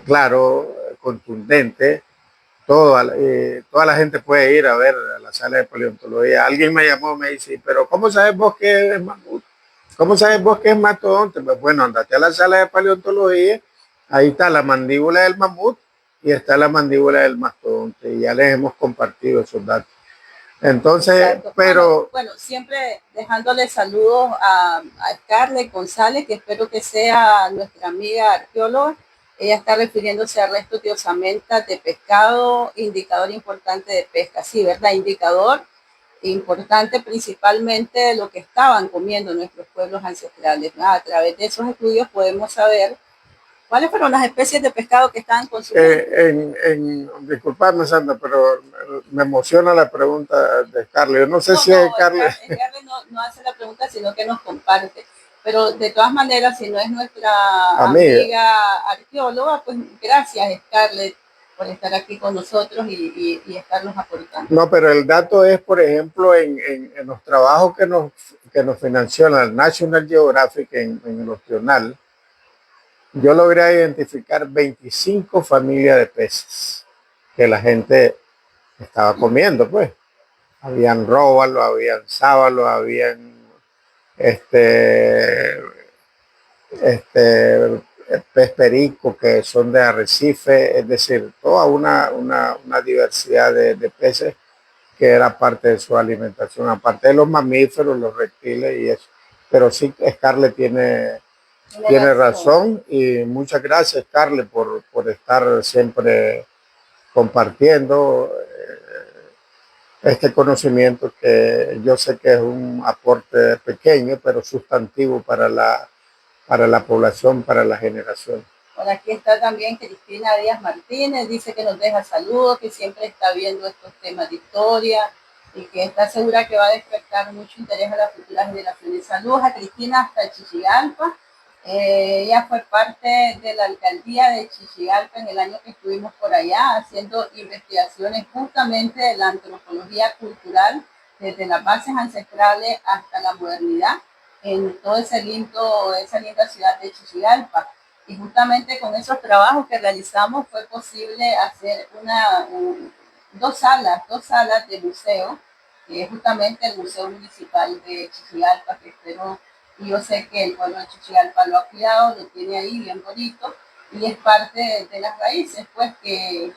claro, contundente. Toda la gente puede ir a ver a la sala de paleontología. Alguien me llamó, me dice, pero ¿cómo sabes vos que es mamut? ¿Cómo sabes vos que es mastodonte? Pues bueno, andate a la sala de paleontología, ahí está la mandíbula del mamut y está la mandíbula del mastodonte, y ya les hemos compartido esos datos. Entonces, exacto. pero... Bueno, siempre dejándole saludos a Scarlett González, que espero que sea nuestra amiga arqueóloga. Ella está refiriéndose a restos de osamentas de pescado, indicador importante de pesca. Sí, ¿verdad? Indicador importante principalmente de lo que estaban comiendo nuestros pueblos ancestrales. A través de esos estudios podemos saber cuáles fueron las especies de pescado que estaban consumiendo. Disculpadme, Sandra, pero me emociona la pregunta de Carly. Yo no sé si es Carly. Carly no hace la pregunta, sino que nos comparte. Pero de todas maneras, si no es nuestra amiga arqueóloga, pues gracias, Scarlett, por estar aquí con nosotros y estarnos aportando. No, pero el dato es, por ejemplo, en los trabajos que nos financió la National Geographic en el Opcional, yo logré identificar 25 familias de peces que la gente estaba comiendo, pues. Habían róbalo, habían sábalo, habían pez perico, que son de arrecife, es decir, toda una diversidad de peces que era parte de su alimentación, aparte de los mamíferos, los reptiles y eso. Pero sí, Scarlett tiene razón, y muchas gracias, Scarlett, por estar siempre compartiendo este conocimiento, que yo sé que es un aporte pequeño, pero sustantivo para la población, para la generación. Por aquí está también Cristina Díaz Martínez, dice que nos deja saludos, que siempre está viendo estos temas de historia y que está segura que va a despertar mucho interés a las futuras generaciones. Saludos a Cristina hasta Chichigalpa. Ella fue parte de la alcaldía de Chichigalpa en el año que estuvimos por allá haciendo investigaciones justamente de la antropología cultural desde las bases ancestrales hasta la modernidad en toda esa linda ciudad de Chichigalpa. Y justamente con esos trabajos que realizamos fue posible hacer dos salas de museo, que es justamente el Museo Municipal de Chichigalpa, que espero, y yo sé que el pueblo de Chichigalpa lo ha cuidado, lo tiene ahí bien bonito, y es parte de las raíces, pues, que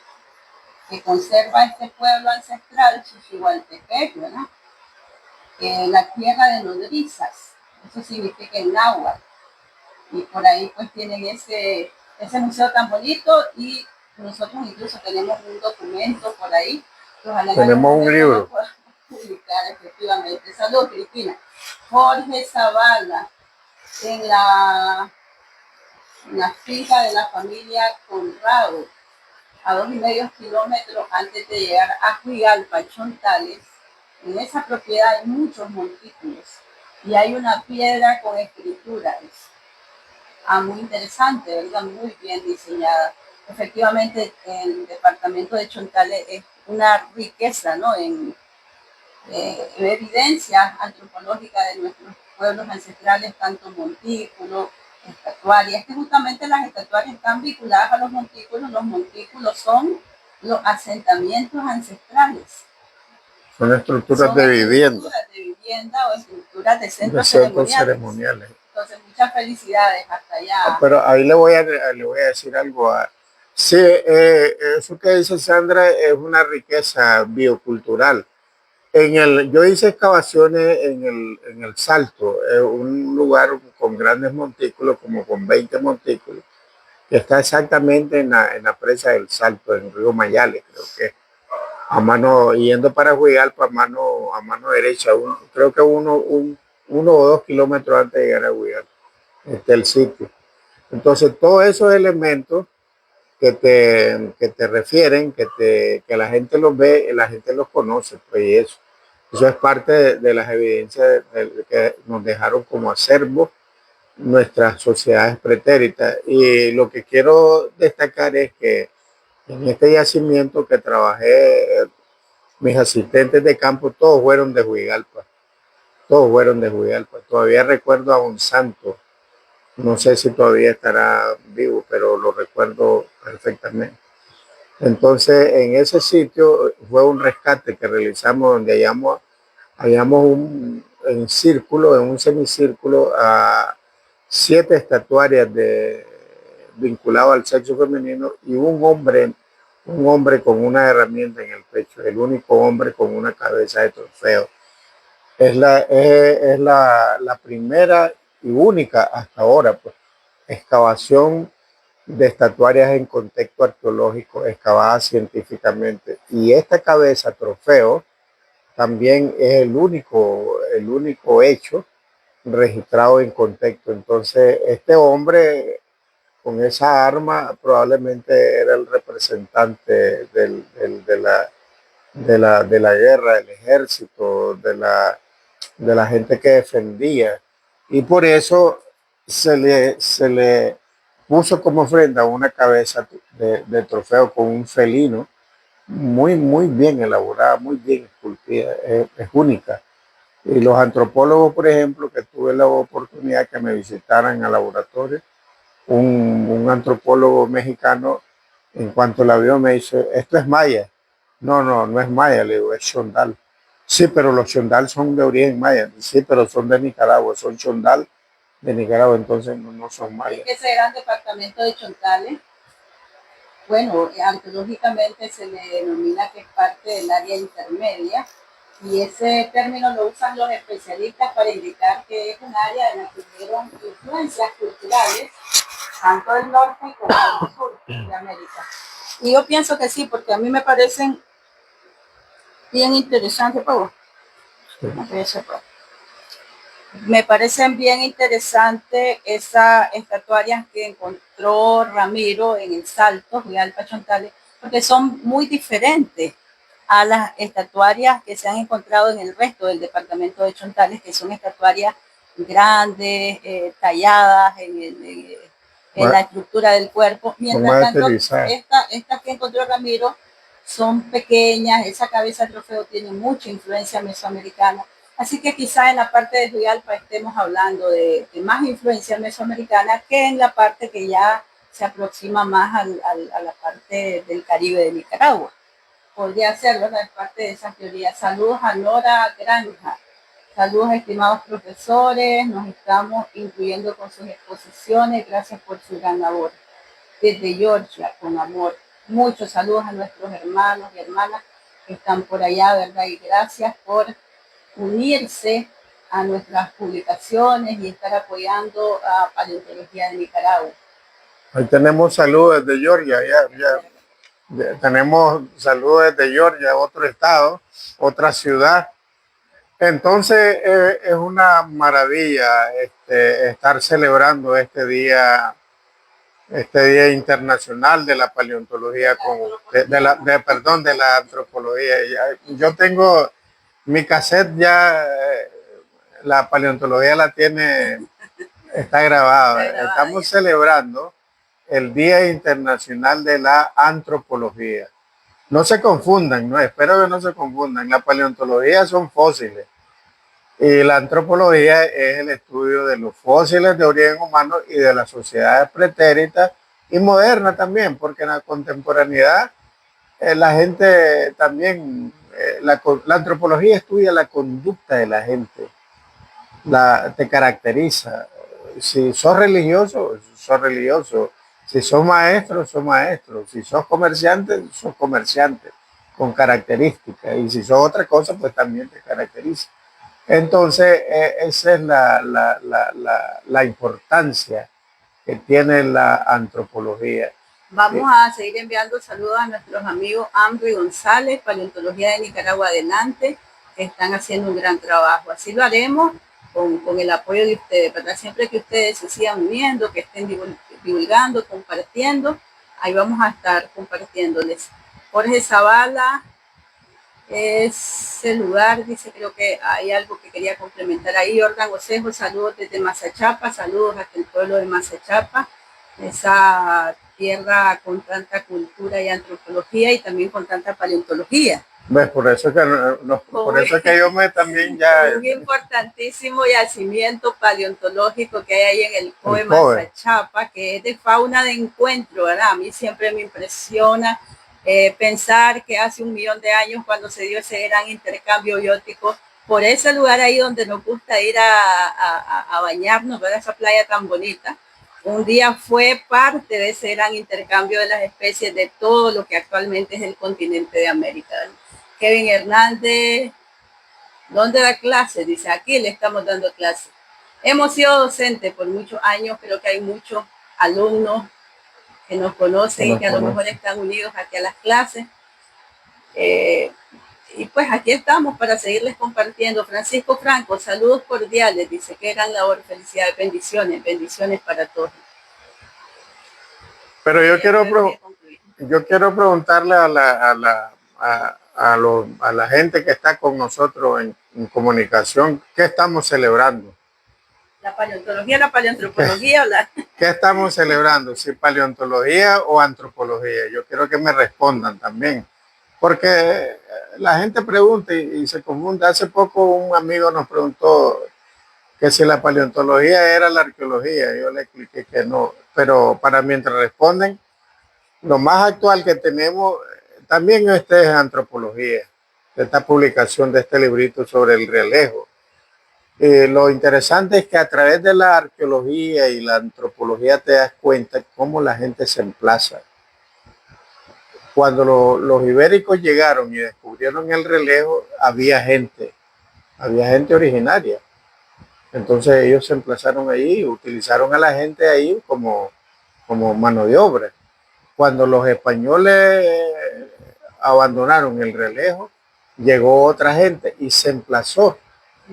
conserva este pueblo ancestral chichihualtepec, ¿verdad? La tierra de nodrizas, eso significa en náhuatl. Y por ahí pues tienen ese museo tan bonito, y nosotros incluso tenemos un documento por ahí. Tenemos un libro. Publicar, efectivamente. Saludos, Cristina. Jorge Zavala, en la finca de la familia Conrado, a 2,5 kilómetros antes de llegar a Juigalpa, Chontales. En esa propiedad hay muchos montículos y hay una piedra con escrituras. Muy interesante, ¿verdad? Muy bien diseñada. efectivamente el departamento de Chontales es una riqueza, ¿no? En evidencia antropológica de nuestros pueblos ancestrales, tanto montículos, estatuarias, que justamente las estatuarias están vinculadas a los montículos son los asentamientos ancestrales. Son estructuras de vivienda. Estructuras de vivienda o estructuras de centros ceremoniales. Entonces, muchas felicidades hasta allá. Pero ahí le voy a decir algo. Sí, eso que dice Sandra es una riqueza biocultural. Yo hice excavaciones en el Salto, un lugar con grandes montículos, como con 20 montículos, que está exactamente en la presa del Salto, en Río Mayales, creo que a mano, yendo para Huigalpa, a mano derecha, creo que uno o 2 kilómetros antes de llegar a Huigalpa, está el sitio. Entonces, todos esos elementos que te refieren, que la gente los ve, la gente los conoce, pues, y eso es parte de las evidencias que nos dejaron como acervo nuestras sociedades pretéritas. Y lo que quiero destacar es que en este yacimiento que trabajé, mis asistentes de campo todos fueron de Huigalpa, todos fueron de Huigalpa. Todavía recuerdo a un santo, no sé si todavía estará vivo, pero lo recuerdo perfectamente. Entonces, en ese sitio fue un rescate que realizamos donde hallamos en círculo, en un semicírculo, a 7 estatuarias vinculadas al sexo femenino y un hombre con una herramienta en el pecho, el único hombre con una cabeza de trofeo. Es la primera y única hasta ahora, pues, excavación de estatuarias en contexto arqueológico, excavadas científicamente. Y esta cabeza trofeo también es el único hecho registrado en contexto. Entonces, este hombre con esa arma probablemente era el representante de la guerra, del ejército, de la gente que defendía. Y por eso se le puso como ofrenda una cabeza de trofeo con un felino muy bien elaborada, muy bien esculpida, es única. Y los antropólogos, por ejemplo, que tuve la oportunidad que me visitaran al laboratorio, un antropólogo mexicano, en cuanto la vio, me dice, esto es maya. No es maya, le digo, es chondal. Sí, pero los chondal son de origen maya. Sí, pero son de Nicaragua, son chondal de Nicaragua, entonces no son mayas. Ese gran departamento de Chontales, bueno, arqueológicamente se le denomina que es parte del área intermedia, y ese término lo usan los especialistas para indicar que es un área en la que tuvieron influencias culturales tanto del norte como del sur de América. Y yo pienso que sí, porque a mí me parecen bien interesantes, me parecen bien interesantes esas estatuarias que encontró Ramiro en el Salto, Huigalpa Chontales, porque son muy diferentes a las estatuarias que se han encontrado en el resto del departamento de Chontales, que son estatuarias grandes, talladas en la estructura del cuerpo. Mientras tanto, estas que encontró Ramiro son pequeñas, esa cabeza de trofeo tiene mucha influencia mesoamericana. Así que quizá en la parte de Huigalpa estemos hablando de más influencia mesoamericana que en la parte que ya se aproxima más a la parte del Caribe de Nicaragua. Podría ser, ¿verdad? Es parte de esa teoría. Saludos a Nora Granja. Saludos, estimados profesores. Nos estamos incluyendo con sus exposiciones. Gracias por su gran labor. Desde Georgia, con amor. Muchos saludos a nuestros hermanos y hermanas que están por allá, ¿verdad? Y gracias por unirse a nuestras publicaciones y estar apoyando a Paleontología de Nicaragua. Ahí tenemos saludos desde Georgia, ya tenemos saludos desde Georgia, otro estado, otra ciudad. Entonces es una maravilla estar celebrando este día internacional de la paleontología, de la antropología. Yo tengo mi cassette ya, la paleontología la tiene, está grabada. Estamos celebrando el Día Internacional de la Antropología. No se confundan, no, espero que no se confundan. La paleontología son fósiles y la antropología es el estudio de los fósiles de origen humano y de las sociedades pretéritas y modernas también, porque en la contemporaneidad la gente también, la antropología estudia la conducta de la gente, te caracteriza. Si sos religioso, sos religioso. Si sos maestro, sos maestro. Si sos comerciante, sos comerciante, con características. Y si sos otra cosa, pues también te caracteriza. Entonces, esa es la importancia que tiene la antropología. Vamos a seguir enviando saludos a nuestros amigos Ambro y González, Paleontología de Nicaragua Adelante, que están haciendo un gran trabajo. Así lo haremos con el apoyo de ustedes, ¿verdad? Siempre que ustedes se sigan uniendo, que estén divulgando, compartiendo, ahí vamos a estar compartiéndoles. Jorge Zavala, ese lugar, dice, creo que hay algo que quería complementar ahí. Jordan Osejo, saludos desde Mazachapa, saludos hasta el pueblo de Mazachapa, esa tierra con tanta cultura y antropología y también con tanta paleontología. ¿Ves? Por eso que, por eso que yo me también ya... Un importantísimo yacimiento paleontológico que hay ahí en el COE Mazachapa, que es de fauna de encuentro, ¿verdad? A mí siempre me impresiona pensar que hace 1 millón de años, cuando se dio ese gran intercambio biótico, por ese lugar ahí donde nos gusta ir a bañarnos, ¿verdad? Esa playa tan bonita, un día fue parte de ese gran intercambio de las especies de todo lo que actualmente es el continente de América. Kevin Hernández, ¿dónde da clase? Dice, aquí le estamos dando clase. Hemos sido docentes por muchos años, creo que hay muchos alumnos que nos conocen y que a lo mejor están unidos aquí a las clases. Y pues aquí estamos para seguirles compartiendo. Francisco Franco, saludos cordiales, dice, qué gran labor, felicidades, bendiciones para todos. Pero yo quiero preguntarle a la gente que está con nosotros en comunicación, ¿qué estamos celebrando? La paleontología, la paleoantropología. ¿Qué estamos celebrando? ¿Si paleontología o antropología? Yo quiero que me respondan también, porque la gente pregunta y se confunde. Hace poco un amigo nos preguntó que si la paleontología era la arqueología. Yo le expliqué que no, pero para mientras responden, lo más actual que tenemos también es antropología, esta publicación de este librito sobre el relejo. Lo interesante es que a través de la arqueología y la antropología te das cuenta cómo la gente se emplaza. Cuando los ibéricos llegaron y descubrieron el relejo, había gente originaria. Entonces ellos se emplazaron ahí, utilizaron a la gente ahí como mano de obra. Cuando los españoles abandonaron el relejo, llegó otra gente y se emplazó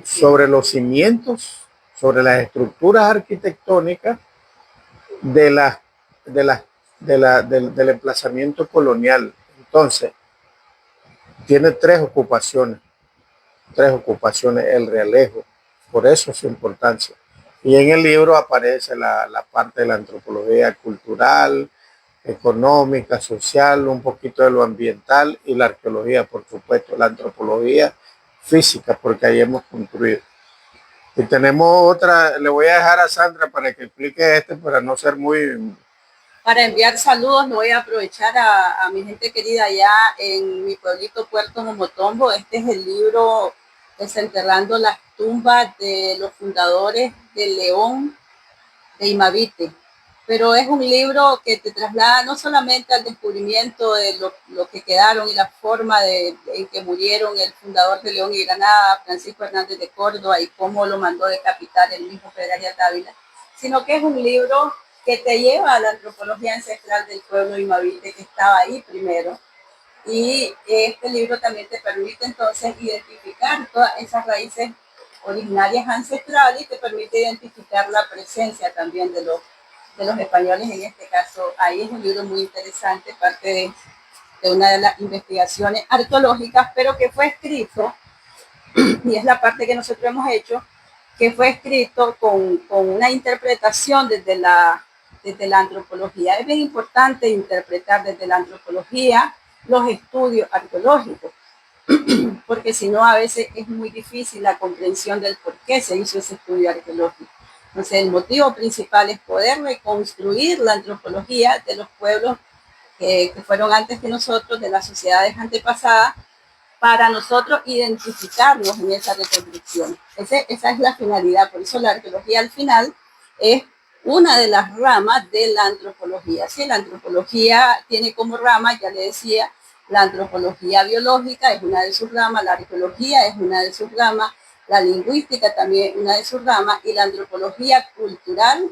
sobre los cimientos, sobre las estructuras arquitectónicas del emplazamiento colonial. Entonces, tiene tres ocupaciones el relejo, por eso su importancia. Y en el libro aparece la parte de la antropología cultural, económica, social, un poquito de lo ambiental y la arqueología, por supuesto, la antropología física, porque ahí hemos construido. Y tenemos otra, le voy a dejar a Sandra para que explique para no ser muy... Para enviar saludos, no voy a aprovechar a mi gente querida allá en mi pueblito Puerto Momotombo. Este es el libro Desenterrando las tumbas de los fundadores del León de Imavite. Pero es un libro que te traslada no solamente al descubrimiento de lo que quedaron y la forma en que murieron el fundador de León y Granada, Francisco Hernández de Córdoba, y cómo lo mandó decapitar el mismo Pedro Arias Dávila, sino que es un libro que te lleva a la antropología ancestral del pueblo Imavite, que estaba ahí primero. Y este libro también te permite entonces identificar todas esas raíces originarias ancestrales y te permite identificar la presencia también de los españoles en este caso. Ahí es un libro muy interesante, parte de una de las investigaciones arqueológicas, pero que fue escrito, y es la parte que nosotros hemos hecho, que fue escrito con una interpretación desde la desde la antropología. Es bien importante interpretar desde la antropología los estudios arqueológicos, porque si no a veces es muy difícil la comprensión del por qué se hizo ese estudio arqueológico. Entonces el motivo principal es poder reconstruir la antropología de los pueblos que fueron antes que nosotros, de las sociedades antepasadas, para nosotros identificarnos en esa reconstrucción. Esa es la finalidad, por eso la arqueología al final es una de las ramas de la antropología. ¿Sí? La antropología tiene como rama, ya le decía, la antropología biológica es una de sus ramas, la arqueología es una de sus ramas, la lingüística también es una de sus ramas y la antropología cultural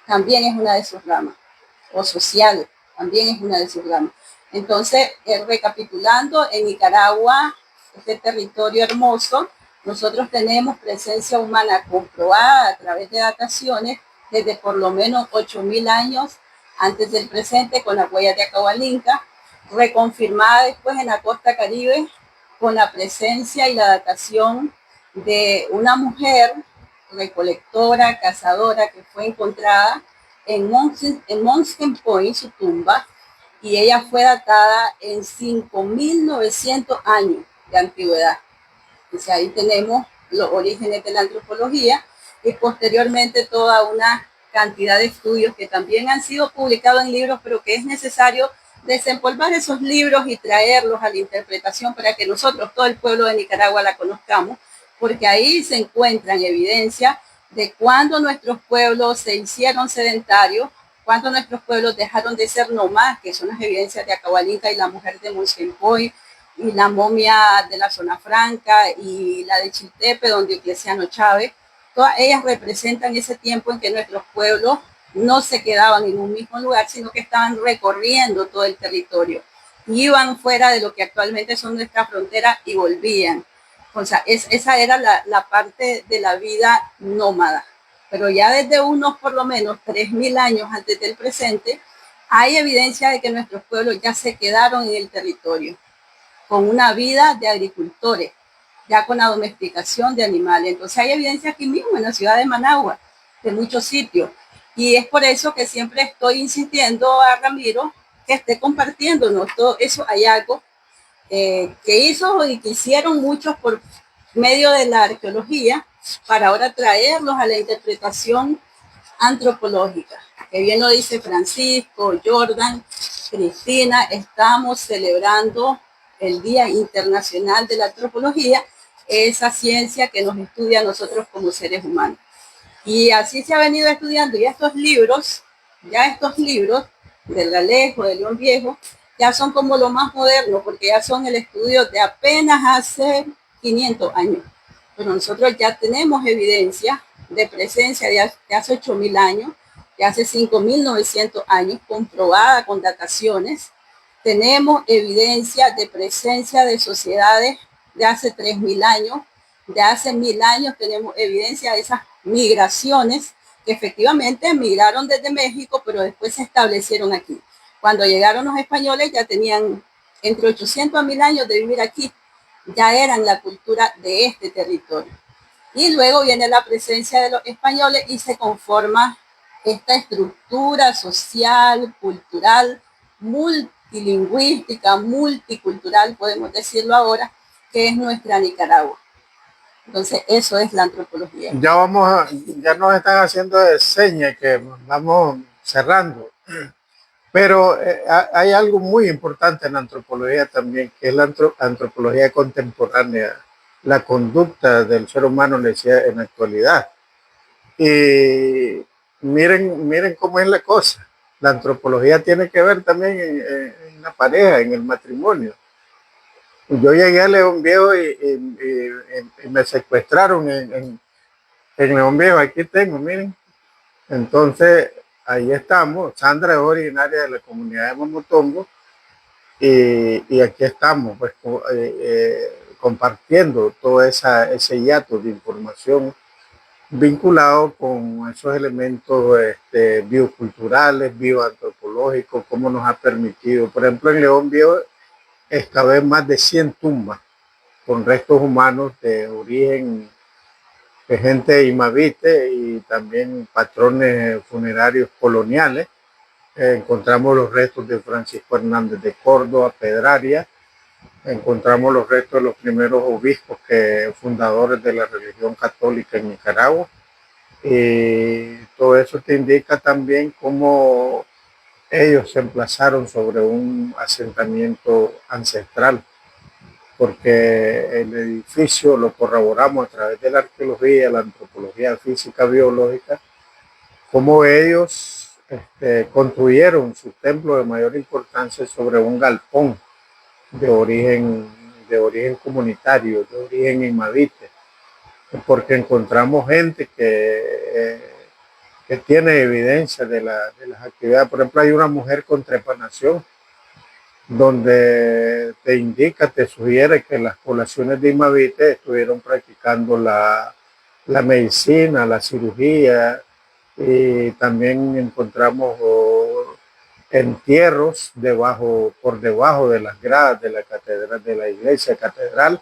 también es una de sus ramas, o social también es una de sus ramas. Entonces, recapitulando, en Nicaragua, este territorio hermoso, nosotros tenemos presencia humana comprobada a través de dataciones desde por lo menos 8.000 años antes del presente con las huellas de Acahualinca, reconfirmada después en la costa Caribe con la presencia y la datación de una mujer recolectora, cazadora, que fue encontrada en Monkey Point, su tumba, y ella fue datada en 5.900 años de antigüedad. Entonces ahí tenemos los orígenes de la antropología y posteriormente toda una cantidad de estudios que también han sido publicados en libros, pero que es necesario desempolvar esos libros y traerlos a la interpretación para que nosotros, todo el pueblo de Nicaragua, la conozcamos, porque ahí se encuentran evidencia de cuándo nuestros pueblos se hicieron sedentarios, cuándo nuestros pueblos dejaron de ser nomás, que son las evidencias de Acahualinca y la mujer de Moisquempoy, y la momia de la Zona Franca y la de Chiltepe, don Diocleciano Chávez. Todas ellas representan ese tiempo en que nuestros pueblos no se quedaban en un mismo lugar, sino que estaban recorriendo todo el territorio. Iban fuera de lo que actualmente son nuestras fronteras y volvían. O sea, esa era la parte de la vida nómada. Pero ya desde unos por lo menos 3.000 años antes del presente, hay evidencia de que nuestros pueblos ya se quedaron en el territorio, con una vida de agricultores, ya con la domesticación de animales. Entonces hay evidencia aquí mismo en la ciudad de Managua, de muchos sitios. Y es por eso que siempre estoy insistiendo a Ramiro que esté compartiéndonos todo eso hallazgos que hizo y que hicieron muchos por medio de la arqueología para ahora traerlos a la interpretación antropológica. Que bien lo dice Francisco, Jordan, Cristina, estamos celebrando el Día Internacional de la Antropología, esa ciencia que nos estudia a nosotros como seres humanos. Y así se ha venido estudiando, y estos libros del Galejo, de León Viejo, ya son como lo más moderno, porque ya son el estudio de apenas hace 500 años. Pero nosotros ya tenemos evidencia de presencia de hace 8.000 años, de hace 5.900 años, comprobada con dataciones. Tenemos evidencia de presencia de sociedades de hace 3.000 años, de hace 1.000 años tenemos evidencia de esas migraciones que efectivamente migraron desde México, pero después se establecieron aquí. Cuando llegaron los españoles ya tenían entre 800 a 1.000 años de vivir aquí, ya eran la cultura de este territorio. Y luego viene la presencia de los españoles y se conforma esta estructura social, cultural, multilingüística, multicultural, podemos decirlo ahora, que es nuestra Nicaragua. Entonces, eso es la antropología. Ya nos están haciendo de señas que vamos cerrando. Pero hay algo muy importante en la antropología también, que es la antropología contemporánea, la conducta del ser humano en la actualidad. Y miren cómo es la cosa. La antropología tiene que ver también en la pareja, en el matrimonio. Yo llegué a León Viejo y me secuestraron en León Viejo. Aquí tengo, miren. Entonces, ahí estamos. Sandra es originaria de la comunidad de Momotongo y aquí estamos pues, compartiendo todo ese hiato de información vinculado con esos elementos bioculturales, bioantropológicos, cómo nos ha permitido. Por ejemplo, en León Viejo excavé más de 100 tumbas con restos humanos de origen de gente imavite y también patrones funerarios coloniales. Encontramos los restos de Francisco Hernández de Córdoba, Pedraria. Encontramos los restos de los primeros obispos fundadores de la religión católica en Nicaragua. Y todo eso te indica también cómo ellos se emplazaron sobre un asentamiento ancestral, porque el edificio lo corroboramos a través de la arqueología, la antropología física biológica, cómo ellos construyeron su templo de mayor importancia sobre un galpón de origen comunitario, de origen imavite, porque encontramos gente que tiene evidencia de las actividades. Por ejemplo, hay una mujer con trepanación, donde te indica, te sugiere que las poblaciones de imavite estuvieron practicando la medicina, la cirugía, y también encontramos entierros por debajo de las gradas de la catedral, de la iglesia catedral.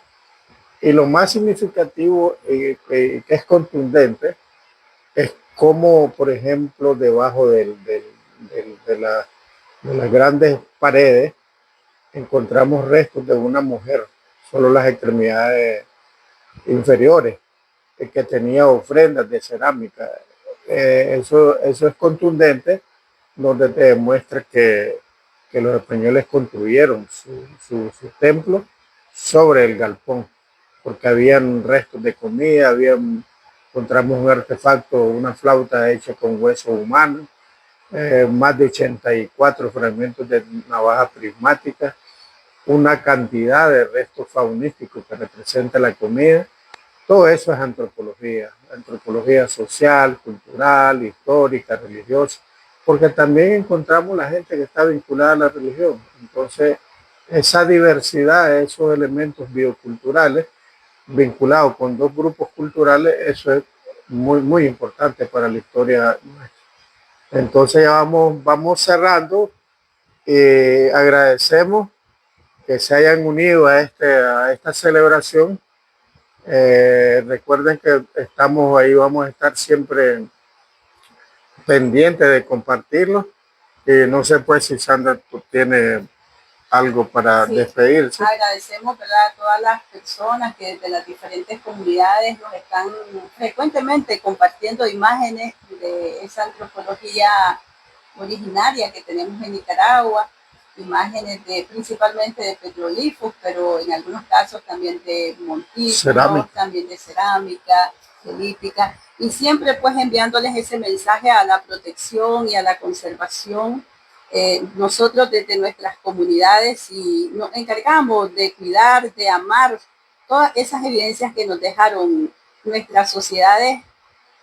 Y lo más significativo que es contundente es como, por ejemplo, debajo de las grandes paredes encontramos restos de una mujer, solo las extremidades inferiores, que tenía ofrendas de cerámica. Eso es contundente, donde te demuestra que los españoles construyeron su templo sobre el galpón, porque habían restos de comida, encontramos un artefacto, una flauta hecha con hueso humano, más de 84 fragmentos de navaja prismática, una cantidad de restos faunísticos que representa la comida. Todo eso es antropología social, cultural, histórica, religiosa, porque también encontramos la gente que está vinculada a la religión. Entonces, esa diversidad, esos elementos bioculturales vinculados con dos grupos culturales, eso es muy, muy importante para la historia nuestra. Entonces ya vamos cerrando. Agradecemos que se hayan unido a esta celebración. Recuerden que estamos ahí, vamos a estar siempre pendientes de compartirlo. No sé pues si Sandra tiene algo para despedirse. Agradecemos, ¿verdad?, a todas las personas que desde las diferentes comunidades nos están frecuentemente compartiendo imágenes de esa antropología originaria que tenemos en Nicaragua, imágenes principalmente de petroglifos, pero en algunos casos también de montículos, también de cerámica, de lítica, y siempre pues enviándoles ese mensaje a la protección y a la conservación. Nosotros desde nuestras comunidades y nos encargamos de cuidar, de amar todas esas evidencias que nos dejaron nuestras sociedades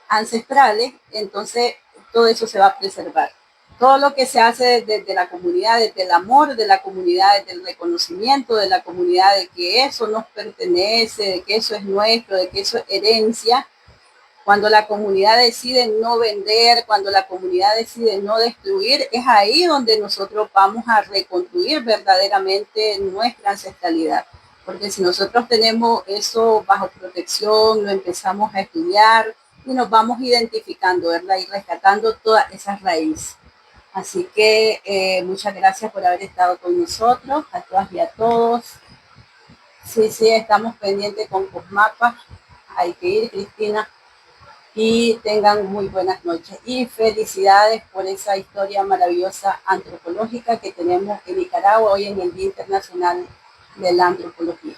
ancestrales. Entonces todo eso se va a preservar. Todo lo que se hace desde la comunidad, desde el amor de la comunidad, desde el reconocimiento de la comunidad de que eso nos pertenece, de que eso es nuestro, de que eso es herencia. Cuando la comunidad decide no vender, cuando la comunidad decide no destruir, es ahí donde nosotros vamos a reconstruir verdaderamente nuestra ancestralidad. Porque si nosotros tenemos eso bajo protección, lo empezamos a estudiar y nos vamos identificando, ¿verdad?, y rescatando todas esas raíces. Así que muchas gracias por haber estado con nosotros, a todas y a todos. Sí, estamos pendientes con Cosmapa. Hay que ir, Cristina. Y tengan muy buenas noches y felicidades por esa historia maravillosa antropológica que tenemos en Nicaragua hoy en el Día Internacional de la Antropología.